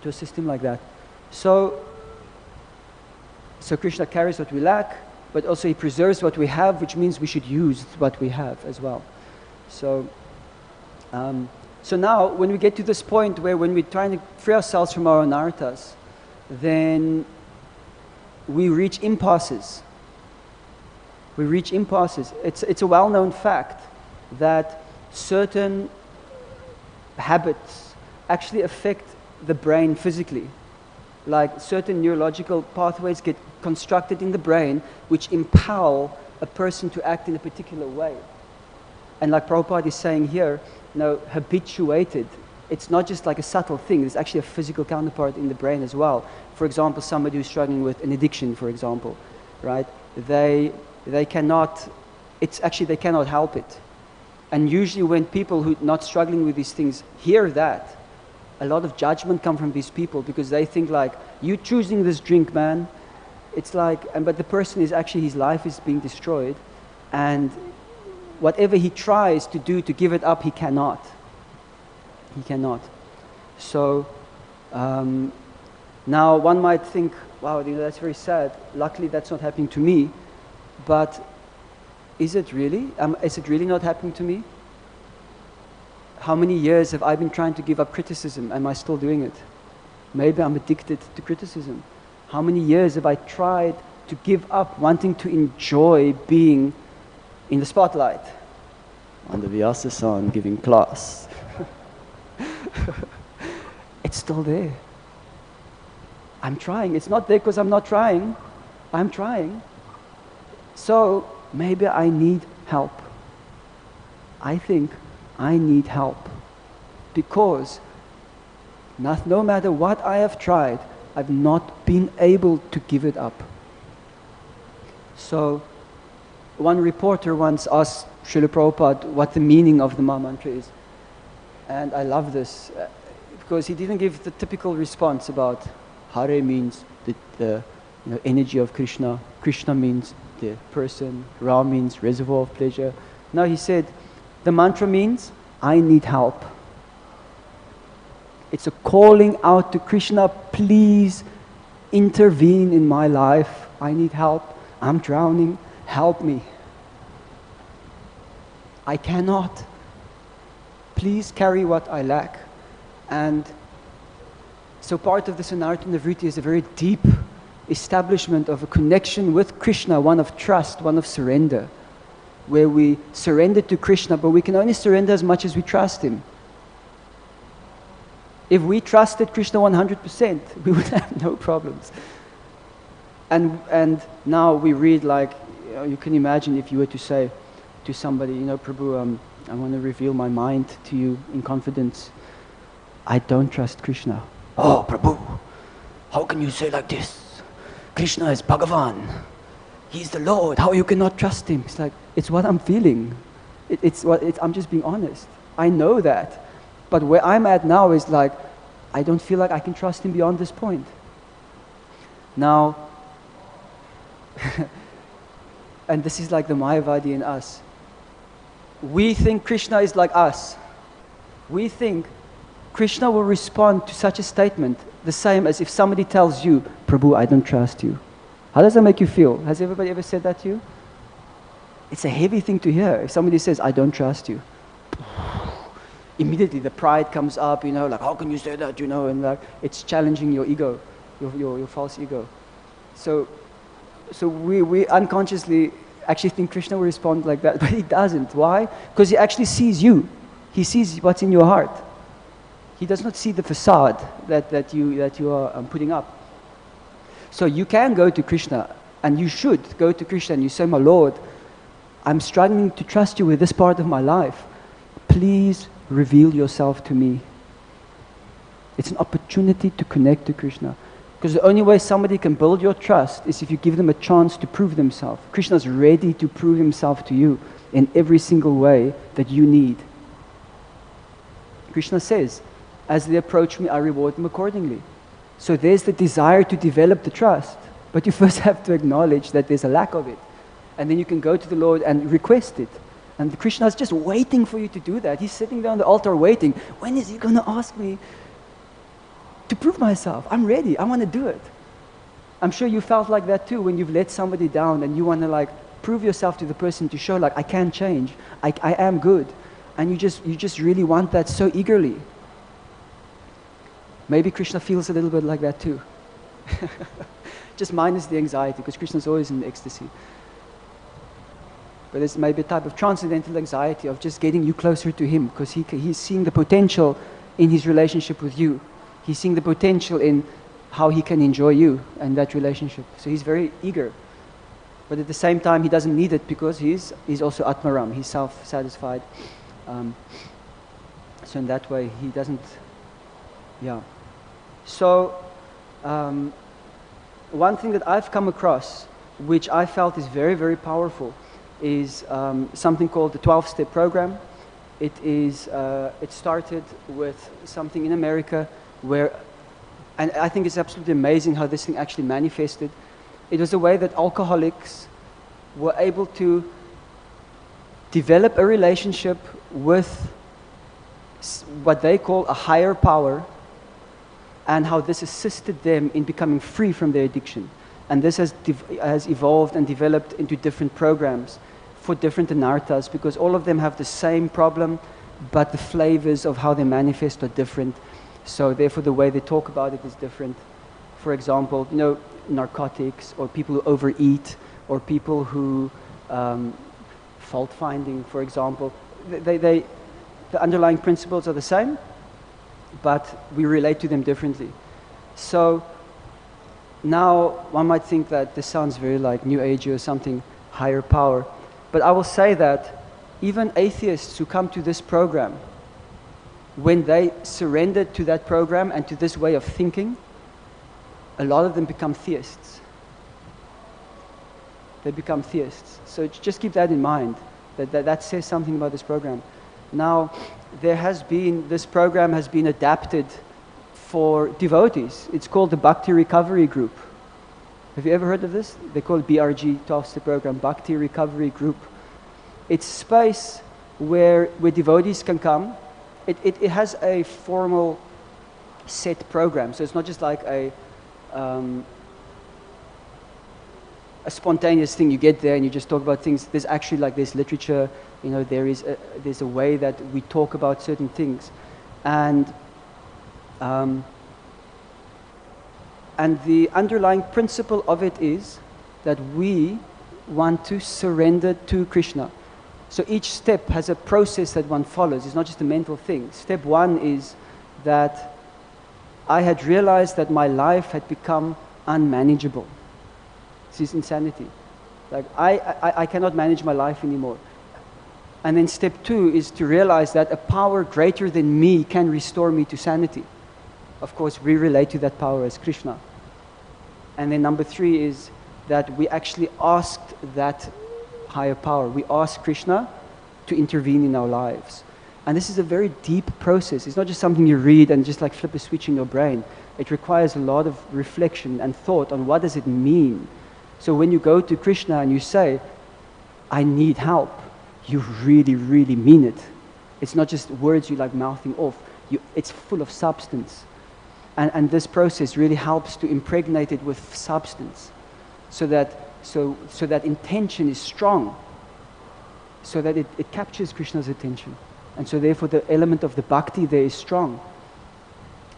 assist him like that. So Krishna carries what we lack, but also he preserves what we have, which means we should use what we have as well. So now when we get to this point where when we're trying to free ourselves from our anarthas, then we reach impasses. We reach impasses. It's a well-known fact that certain habits actually affect the brain physically. Like certain neurological pathways get constructed in the brain which impel a person to act in a particular way. And like Prabhupada is saying here, habituated. It's not just like a subtle thing, there's actually a physical counterpart in the brain as well. For example, somebody who's struggling with an addiction, for example, right? They cannot help it. And usually when people who are not struggling with these things hear that, a lot of judgment comes from these people because they think like, you choosing this drink, man. It's like, but the person is actually, his life is being destroyed, and whatever he tries to do to give it up, he cannot. He cannot. So now one might think, wow, that's very sad. Luckily that's not happening to me. But is it really? Is it really not happening to me? How many years have I been trying to give up criticism? Am I still doing it? Maybe I'm addicted to criticism. How many years have I tried to give up wanting to enjoy being in the spotlight? On the Vyasa-san giving class. It's still there. I'm trying. It's not there because I'm not trying. I'm trying. So maybe I need help. I think I need help because no matter what I have tried, I've not been able to give it up. So one reporter once asked Srila Prabhupada what the meaning of the Maha Mantra is. And I love this because he didn't give the typical response about Hare means the energy of Krishna, Krishna means the person, Ra means reservoir of pleasure. No, he said, the mantra means, I need help. It's a calling out to Krishna, please intervene in my life. I need help. I'm drowning. Help me. I cannot. Please carry what I lack. And so part of the Synonyms is a very deep establishment of a connection with Krishna, one of trust, one of surrender, where we surrender to Krishna, but we can only surrender as much as we trust Him. If we trusted Krishna 100%, we would have no problems. And now we read, like, you can imagine if you were to say to somebody, Prabhu, I want to reveal my mind to you in confidence. I don't trust Krishna. Oh, Prabhu, how can you say like this? Krishna is Bhagavan. He's the Lord. How you cannot trust Him? It's like, it's what I'm feeling. I'm just being honest. I know that. But where I'm at now is like, I don't feel like I can trust Him beyond this point. Now, and this is like the Mayavadi in us. We think Krishna is like us. We think Krishna will respond to such a statement the same as if somebody tells you, Prabhu, I don't trust you. How does that make you feel? Has everybody ever said that to you? It's a heavy thing to hear. If somebody says, I don't trust you, immediately the pride comes up, like, how can you say that, and like, it's challenging your ego, your false ego. So we unconsciously actually think Krishna will respond like that, but He doesn't. Why? Because He actually sees you. He sees what's in your heart. He does not see the facade that you are putting up. So you can go to Krishna, and you should go to Krishna, and you say, my Lord, I'm struggling to trust you with this part of my life. Please reveal yourself to me. It's an opportunity to connect to Krishna. Because the only way somebody can build your trust is if you give them a chance to prove themselves. Krishna is ready to prove Himself to you in every single way that you need. Krishna says, as they approach me, I reward them accordingly. So there's the desire to develop the trust, but you first have to acknowledge that there's a lack of it. And then you can go to the Lord and request it. And Krishna is just waiting for you to do that. He's sitting there on the altar waiting. When is He going to ask me to prove myself? I'm ready. I want to do it. I'm sure you felt like that too when you've let somebody down and you want to like prove yourself to the person to show like I can change. I am good. And you just really want that so eagerly. Maybe Krishna feels a little bit like that too. Just minus the anxiety, because Krishna's always in ecstasy. But there's maybe a type of transcendental anxiety of just getting you closer to Him, because he's seeing the potential in His relationship with you. He's seeing the potential in how He can enjoy you and that relationship. So He's very eager. But at the same time, He doesn't need it, because He's also Atmaram. He's self-satisfied. So in that way, He doesn't... Yeah. So, one thing that I've come across, which I felt is very, very powerful, is something called the 12-step program. It started with something in America where, and I think it's absolutely amazing how this thing actually manifested. It was a way that alcoholics were able to develop a relationship with what they call a higher power, and how this assisted them in becoming free from their addiction. And this has evolved and developed into different programs for different anartas, because all of them have the same problem, but the flavors of how they manifest are different. So therefore the way they talk about it is different. For example, narcotics, or people who overeat, or people who fault finding, for example. The underlying principles are the same, but we relate to them differently. So now one might think that this sounds very like New Age or something, higher power. But I will say that even atheists who come to this program, when they surrender to that program and to this way of thinking, a lot of them become theists. They become theists. So just keep that in mind, that says something about this program. Now, this program has been adapted for devotees. It's called the Bhakti Recovery Group. Have you ever heard of this? They call it BRG, 12-step program, Bhakti Recovery Group. It's space where devotees can come. It has a formal set program, so it's not just like a spontaneous thing. You get there and you just talk about things. There's actually like there's literature, you know, there's a way that we talk about certain things. And the underlying principle of it is that we want to surrender to Krishna. So each step has a process that one follows. It's not just a mental thing. Step one is that I had realized that my life had become unmanageable. This is insanity. Like I cannot manage my life anymore. And then step two is to realize that a power greater than me can restore me to sanity. Of course, we relate to that power as Krishna. And then number three is that we actually asked that higher power. We asked Krishna to intervene in our lives. And this is a very deep process. It's not just something you read and just like flip a switch in your brain. It requires a lot of reflection and thought on what does it mean. So when you go to Krishna and you say, I need help, you really, really mean it. It's not just words you like mouthing off. It's full of substance. And this process really helps to impregnate it with substance so that intention is strong, so that it captures Krishna's attention. And so therefore the element of the bhakti there is strong.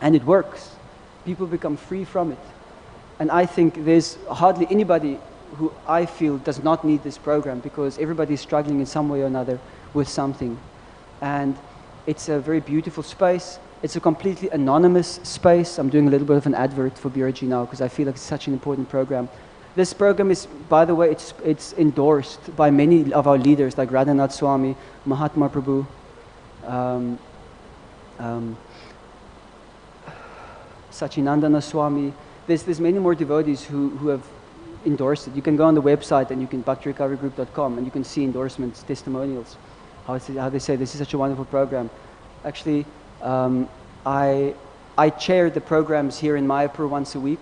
And it works. People become free from it. And I think there's hardly anybody who I feel does not need this program, because everybody is struggling in some way or another with something. And it's a very beautiful space. It's a completely anonymous space. I'm doing a little bit of an advert for BRG now because I feel like it's such an important program. This program is, by the way, it's endorsed by many of our leaders like Radhanath Swami, Mahatma Prabhu, Sachinandana Swami. There's many more devotees who have endorsed it. You can go on the website and you can bhaktirecoverygroup.com and you can see endorsements, testimonials, how they say this is such a wonderful program. Actually, I chair the programs here in Mayapur once a week,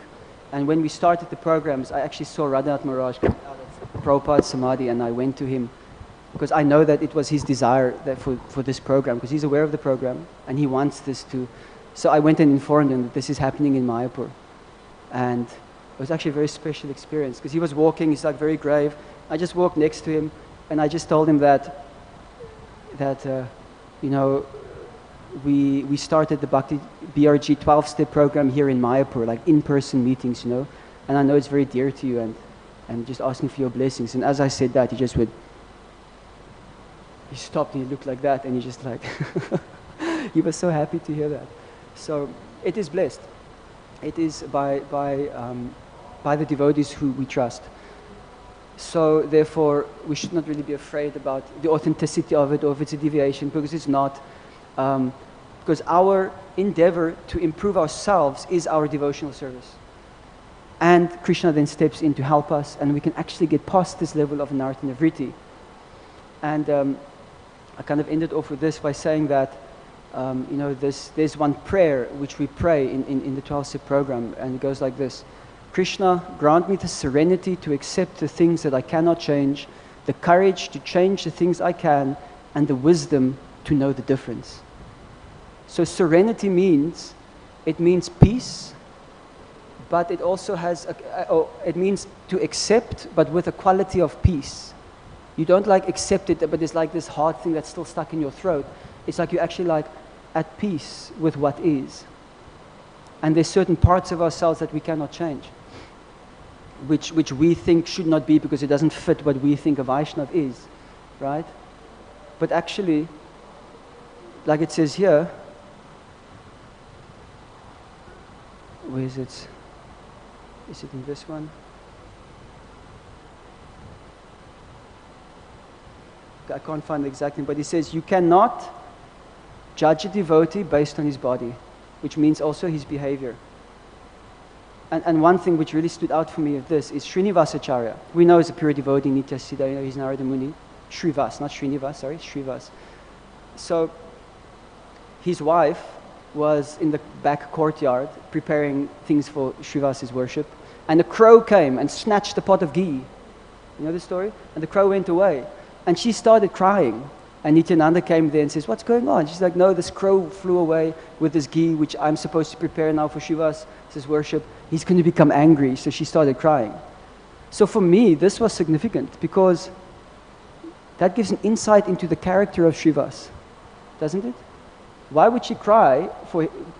and when we started the programs, I actually saw Radhanath Maharaj come out of Prabhupada's Samadhi, and I went to him because I know that it was his desire that for this program, because he's aware of the program and he wants this to. So I went and informed him that this is happening in Mayapur, and it was actually a very special experience because he was walking, he's like very grave. I just walked next to him and I just told him that you know, we started the Bhakti BRG 12-step program here in Mayapur, like in-person meetings, you know, and I know it's very dear to you, and just asking for your blessings. And as I said that, he just went, he stopped and he looked like that, and he just like, he was so happy to hear that. So it is blessed. It is by the devotees who we trust. So therefore, we should not really be afraid about the authenticity of it or if it's a deviation, because it's not. Because our endeavor to improve ourselves is our devotional service. And Krishna then steps in to help us, and we can actually get past this level of anartha and vritti. And I kind of ended off with this by saying that you know, there's one prayer which we pray in the 12-step program, and it goes like this. Krishna, grant me the serenity to accept the things that I cannot change, the courage to change the things I can, and the wisdom to know the difference. So serenity means peace, but it also has, it means to accept, but with a quality of peace. You don't like accept it, but there's like this hard thing that's still stuck in your throat. It's like you're actually like at peace with what is. And there's certain parts of ourselves that we cannot change, which we think should not be because it doesn't fit what we think a Vaishnava is, right? But actually, like it says here, where is it? Is it in this one? I can't find the exact thing, but it says you cannot judge a devotee based on his body, which means also his behavior. And one thing which really stood out for me of this is Srinivasacharya. We know he's a pure devotee, Nitya Siddha, you know, he's Narada Muni. Shrivas, not Srinivas, sorry, Shrivas. So his wife was in the back courtyard preparing things for Srivas's worship, and a crow came and snatched a pot of ghee. You know the story? And the crow went away. And she started crying. And Nityananda came there and says, what's going on? She's like, no, this crow flew away with this ghee, which I'm supposed to prepare now for Srivas's worship. He's going to become angry. So she started crying. So for me, this was significant because that gives an insight into the character of Srivas, doesn't it? Why would she cry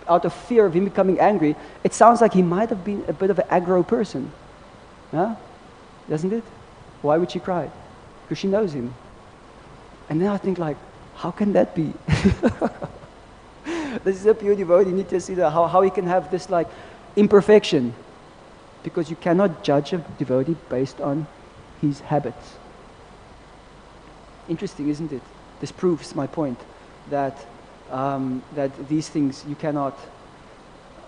out of fear of him becoming angry? It sounds like he might have been a bit of an aggro person. Huh? Doesn't it? Why would she cry? Because she knows him. And then I think like, how can that be? This is a pure devotee. You need to see how he can have this like imperfection. Because you cannot judge a devotee based on his habits. Interesting, isn't it? This proves my point that these things you cannot.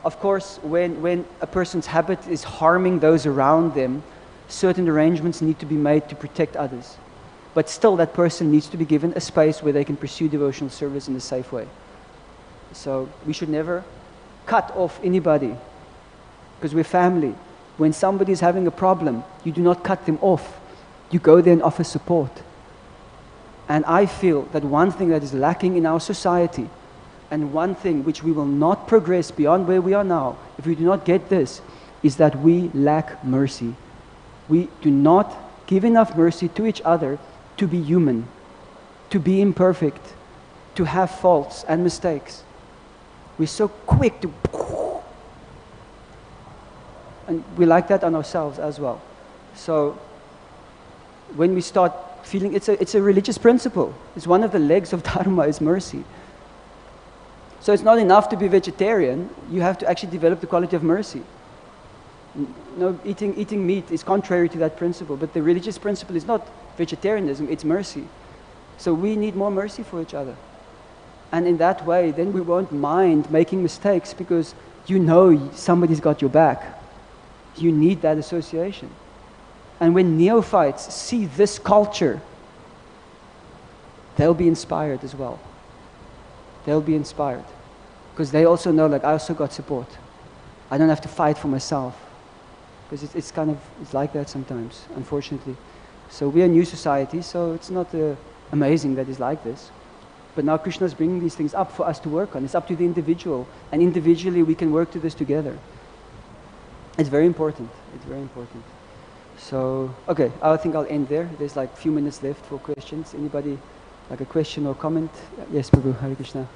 Of course, when a person's habit is harming those around them, certain arrangements need to be made to protect others. But still, that person needs to be given a space where they can pursue devotional service in a safe way. So we should never cut off anybody, because we're family. When somebody is having a problem, you do not cut them off. You go there and offer support. And I feel that one thing that is lacking in our society, and one thing which we will not progress beyond where we are now, if we do not get this, is that we lack mercy. We do not give enough mercy to each other to be human, to be imperfect, to have faults and mistakes. We're so quick to... And we like that on ourselves as well. So when we start feeling, it's a religious principle. It's one of the legs of Dharma is mercy. So it's not enough to be vegetarian. You have to actually develop the quality of mercy. No, eating meat is contrary to that principle. But the religious principle is not vegetarianism, it's mercy. So we need more mercy for each other. And in that way, then we won't mind making mistakes because you know somebody's got your back. You need that association. And when neophytes see this culture, they'll be inspired as well. They'll be inspired. Because they also know, like, I also got support. I don't have to fight for myself. Because it's like that sometimes, unfortunately. So we're a new society, so it's not amazing that it's like this. But now Krishna's bringing these things up for us to work on. It's up to the individual. And individually we can work to this together. It's very important. It's very important. So, okay, I think I'll end there. There's like a few minutes left for questions. Anybody like a question or comment? Yes, Prabhu, Hare Krishna.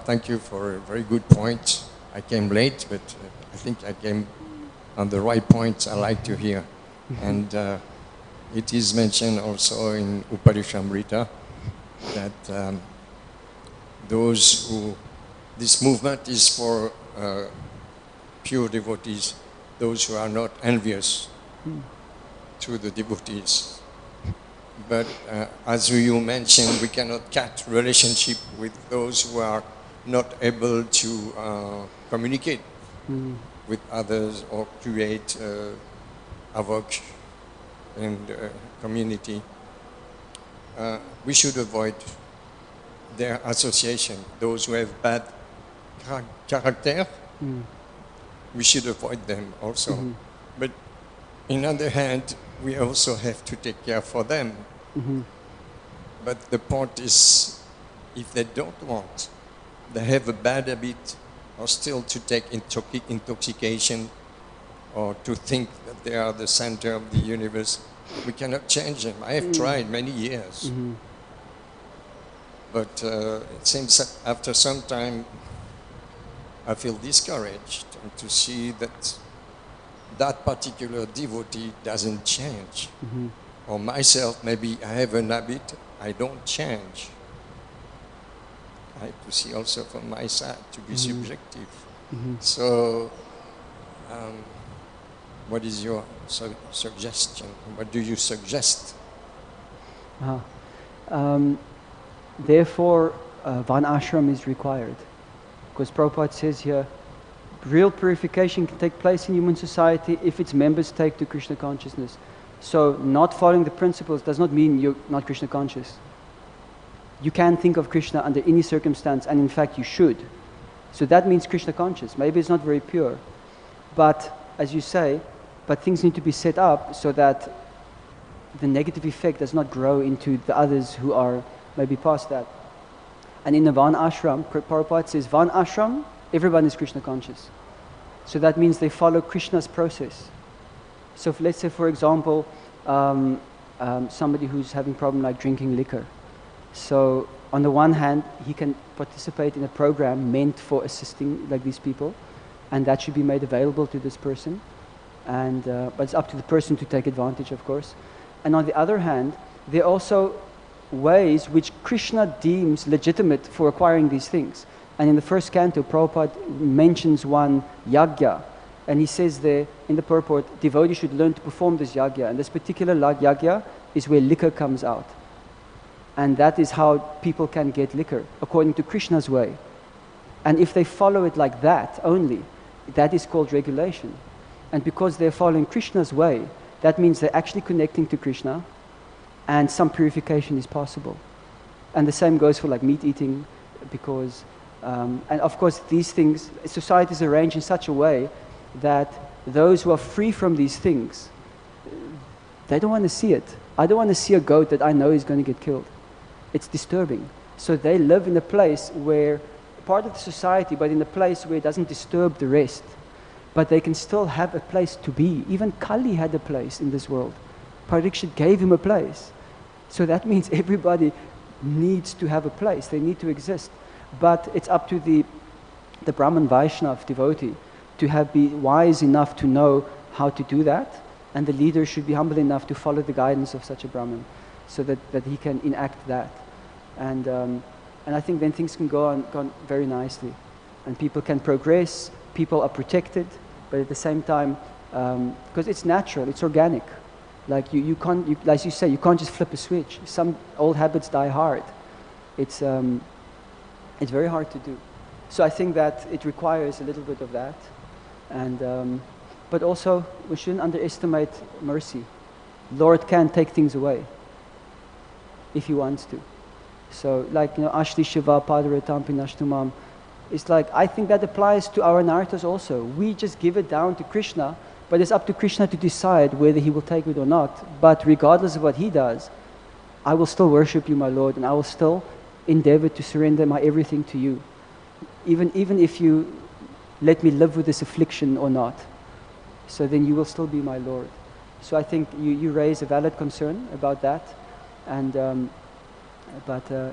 Thank you for a very good point. I came late, but I think I came on the right points I like to hear. And it is mentioned also in Upanishad that this movement is for pure devotees, those who are not envious to the devotees. But as you mentioned, we cannot cut relationship with those who are not able to communicate with others or create havoc in the community. We should avoid their association. Those who have bad character, we should avoid them also. But on the other hand, we also have to take care for them. But the point is, if they don't want, they have a bad habit, or still to take intoxication, or to think that they are the center of the universe, we cannot change them. I have tried many years. But it seems that after some time, I feel discouraged to see that that particular devotee doesn't change. Or myself, maybe I have an habit, I don't change. I have to see also from my side, to be subjective. So, what is your suggestion? What do you suggest? Therefore, one ashram is required. Because Prabhupada says here, real purification can take place in human society if its members take to Krishna consciousness. So not following the principles does not mean you're not Krishna conscious. You can think of Krishna under any circumstance, and in fact you should. So that means Krishna conscious. Maybe it's not very pure, but as you say, but things need to be set up so that the negative effect does not grow into the others who are maybe past that. And in the Van Ashram, Prabhupada says, Van Ashram, everyone is Krishna conscious. So that means they follow Krishna's process. So if, let's say, for example, somebody who's having a problem like drinking liquor. So on the one hand, he can participate in a program meant for assisting like these people, and that should be made available to this person. And but it's up to the person to take advantage, of course. And on the other hand, there are also ways which Krishna deems legitimate for acquiring these things. And in the first canto, Prabhupada mentions one yagya. And he says there in the purport, devotees should learn to perform this yagya. And this particular yagya is where liquor comes out. And that is how people can get liquor, according to Krishna's way. And if they follow it like that only, that is called regulation. And because they're following Krishna's way, that means they're actually connecting to Krishna, and some purification is possible. And the same goes for like meat eating, because, and of course these things, society is arranged in such a way that those who are free from these things, they don't want to see it. I don't want to see a goat that I know is going to get killed. It's disturbing. So they live in a place where, part of the society, but in a place where it doesn't disturb the rest. But they can still have a place to be. Even Kali had a place in this world. Parikshit gave him a place. So that means everybody needs to have a place. They need to exist. But it's up to the Brahman Vaishnav devotee to be wise enough to know how to do that. And the leader should be humble enough to follow the guidance of such a Brahman, so that he can enact that. And I think then things can go on very nicely. And people can progress, people are protected, but at the same time, because it's natural, it's organic. Like you can't, like you say, you can't just flip a switch. Some old habits die hard. It's very hard to do. So I think that it requires a little bit of that. And, but also, we shouldn't underestimate mercy. Lord can take things away if he wants to. So like, Ashli Shiva Padaratam Pinashtumam, it's like, I think that applies to our narratas also. We just give it down to Krishna, but it's up to Krishna to decide whether he will take it or not. But regardless of what he does, I will still worship you, my Lord, and I will still endeavor to surrender my everything to you. Even if you let me live with this affliction or not. So then you will still be my Lord. So I think you raise a valid concern about that. And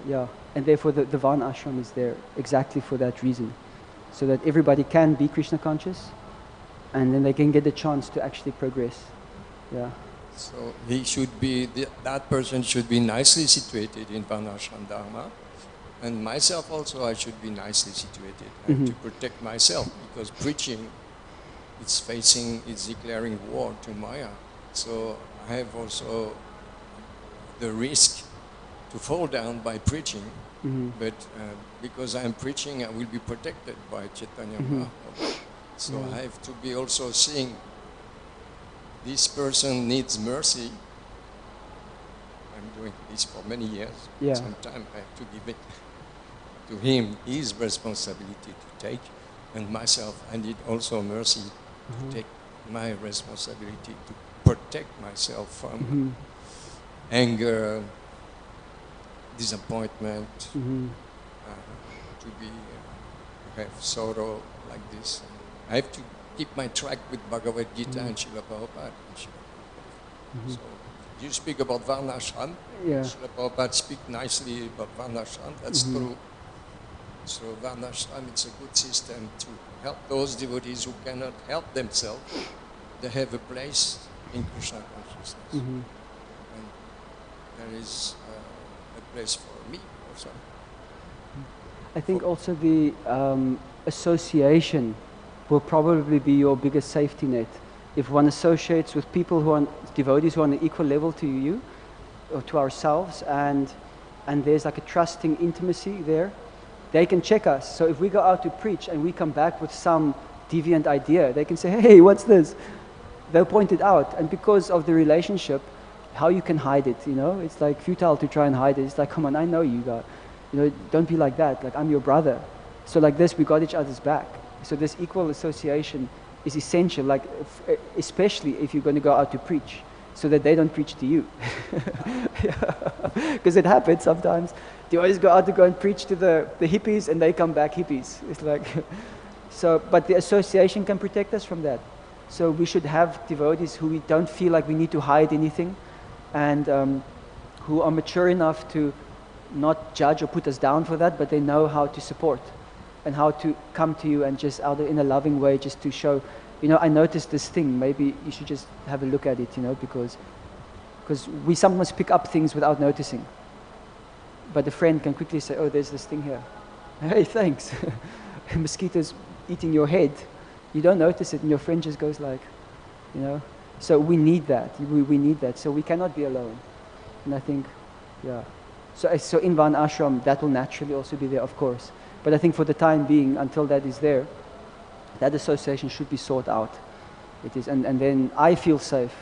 yeah, and therefore the Van Ashram is there exactly for that reason, so that everybody can be Krishna conscious, and then they can get the chance to actually progress. Yeah. So he should be, that person should be nicely situated in Van Ashram Dharma, and myself also I should be nicely situated. I have to protect myself, because preaching, it's declaring war to Maya. So I have also the risk to fall down by preaching, but because I am preaching, I will be protected by Chaitanya Mahaprabhu. So I have to be also seeing this person needs mercy. I'm doing this for many years. Yeah. Sometimes I have to give it to him, his responsibility to take, and myself, I need also mercy to take my responsibility to protect myself from anger, disappointment, to be have sorrow like this. I have to keep my track with Bhagavad Gita and Srila Prabhupada. So you speak about Varnashram. Yeah. Srila Prabhupada speak nicely about Varnashram. That's true. So Varnashram, it's a good system to help those devotees who cannot help themselves. They have a place in Krishna consciousness. And there is a place for me also. I think also the association will probably be your biggest safety net. If one associates with people who are devotees who are on an equal level to you or to ourselves, and there's like a trusting intimacy there, they can check us. So if we go out to preach and we come back with some deviant idea, they can say, hey, what's this? they'll point it out, and because of the relationship, how you can hide it, it's like futile to try and hide it. It's like, come on, I know you, God. Don't be like that. Like, I'm your brother. So like this, we got each other's back. So this equal association is essential, like especially if you're going to go out to preach, so that they don't preach to you. Because it happens sometimes. You always go out to go and preach to the hippies, and they come back hippies. It's like, so, but the association can protect us from that. So we should have devotees who we don't feel like we need to hide anything, and who are mature enough to not judge or put us down for that, but they know how to support and how to come to you and just in a loving way, just to show, I noticed this thing, maybe you should just have a look at it, because we sometimes pick up things without noticing. But a friend can quickly say, oh, there's this thing here. Hey, thanks. A mosquito's eating your head. You don't notice it, and your friend just goes like, So we need that. We need that. So we cannot be alone. And I think, yeah. So in one ashram, that will naturally also be there, of course. But I think for the time being, until that is there, that association should be sought out. It is, and then I feel safe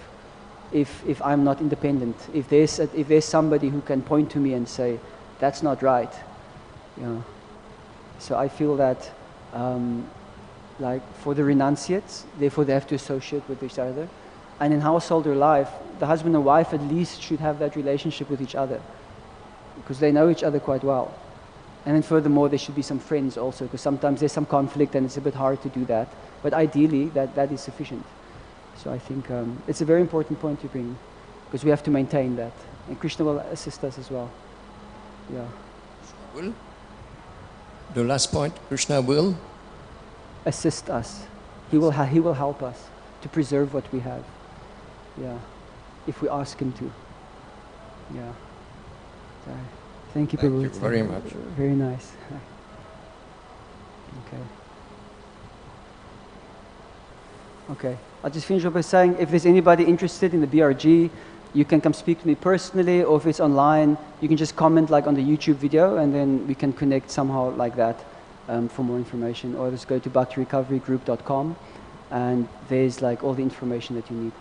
if I'm not independent. If there's somebody who can point to me and say, that's not right. So I feel that, like for the renunciates, therefore they have to associate with each other. And in householder life, the husband and wife at least should have that relationship with each other, because they know each other quite well. And then furthermore, there should be some friends also, because sometimes there's some conflict and it's a bit hard to do that. But ideally, that is sufficient. So I think it's a very important point you bring, because we have to maintain that. And Krishna will assist us as well. Yeah. Will? The last point, Krishna will? Assist us. He will help us to preserve what we have. Yeah. If we ask him to. Yeah. Sorry. Thank you, Prabhu. Thank you very much. Very nice. Okay. I'll just finish up by saying, if there's anybody interested in the BRG, you can come speak to me personally, or if it's online, you can just comment like on the YouTube video, and then we can connect somehow like that for more information. Or just go to bhaktirecoverygroup.com, and there's like all the information that you need.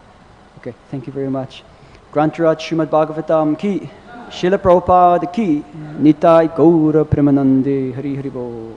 Okay, thank you very much. Grantaraj Srimad Bhagavatam ki, Srila Prabhupada ki, Nitai Gaura Premanande Hari Hari Bo.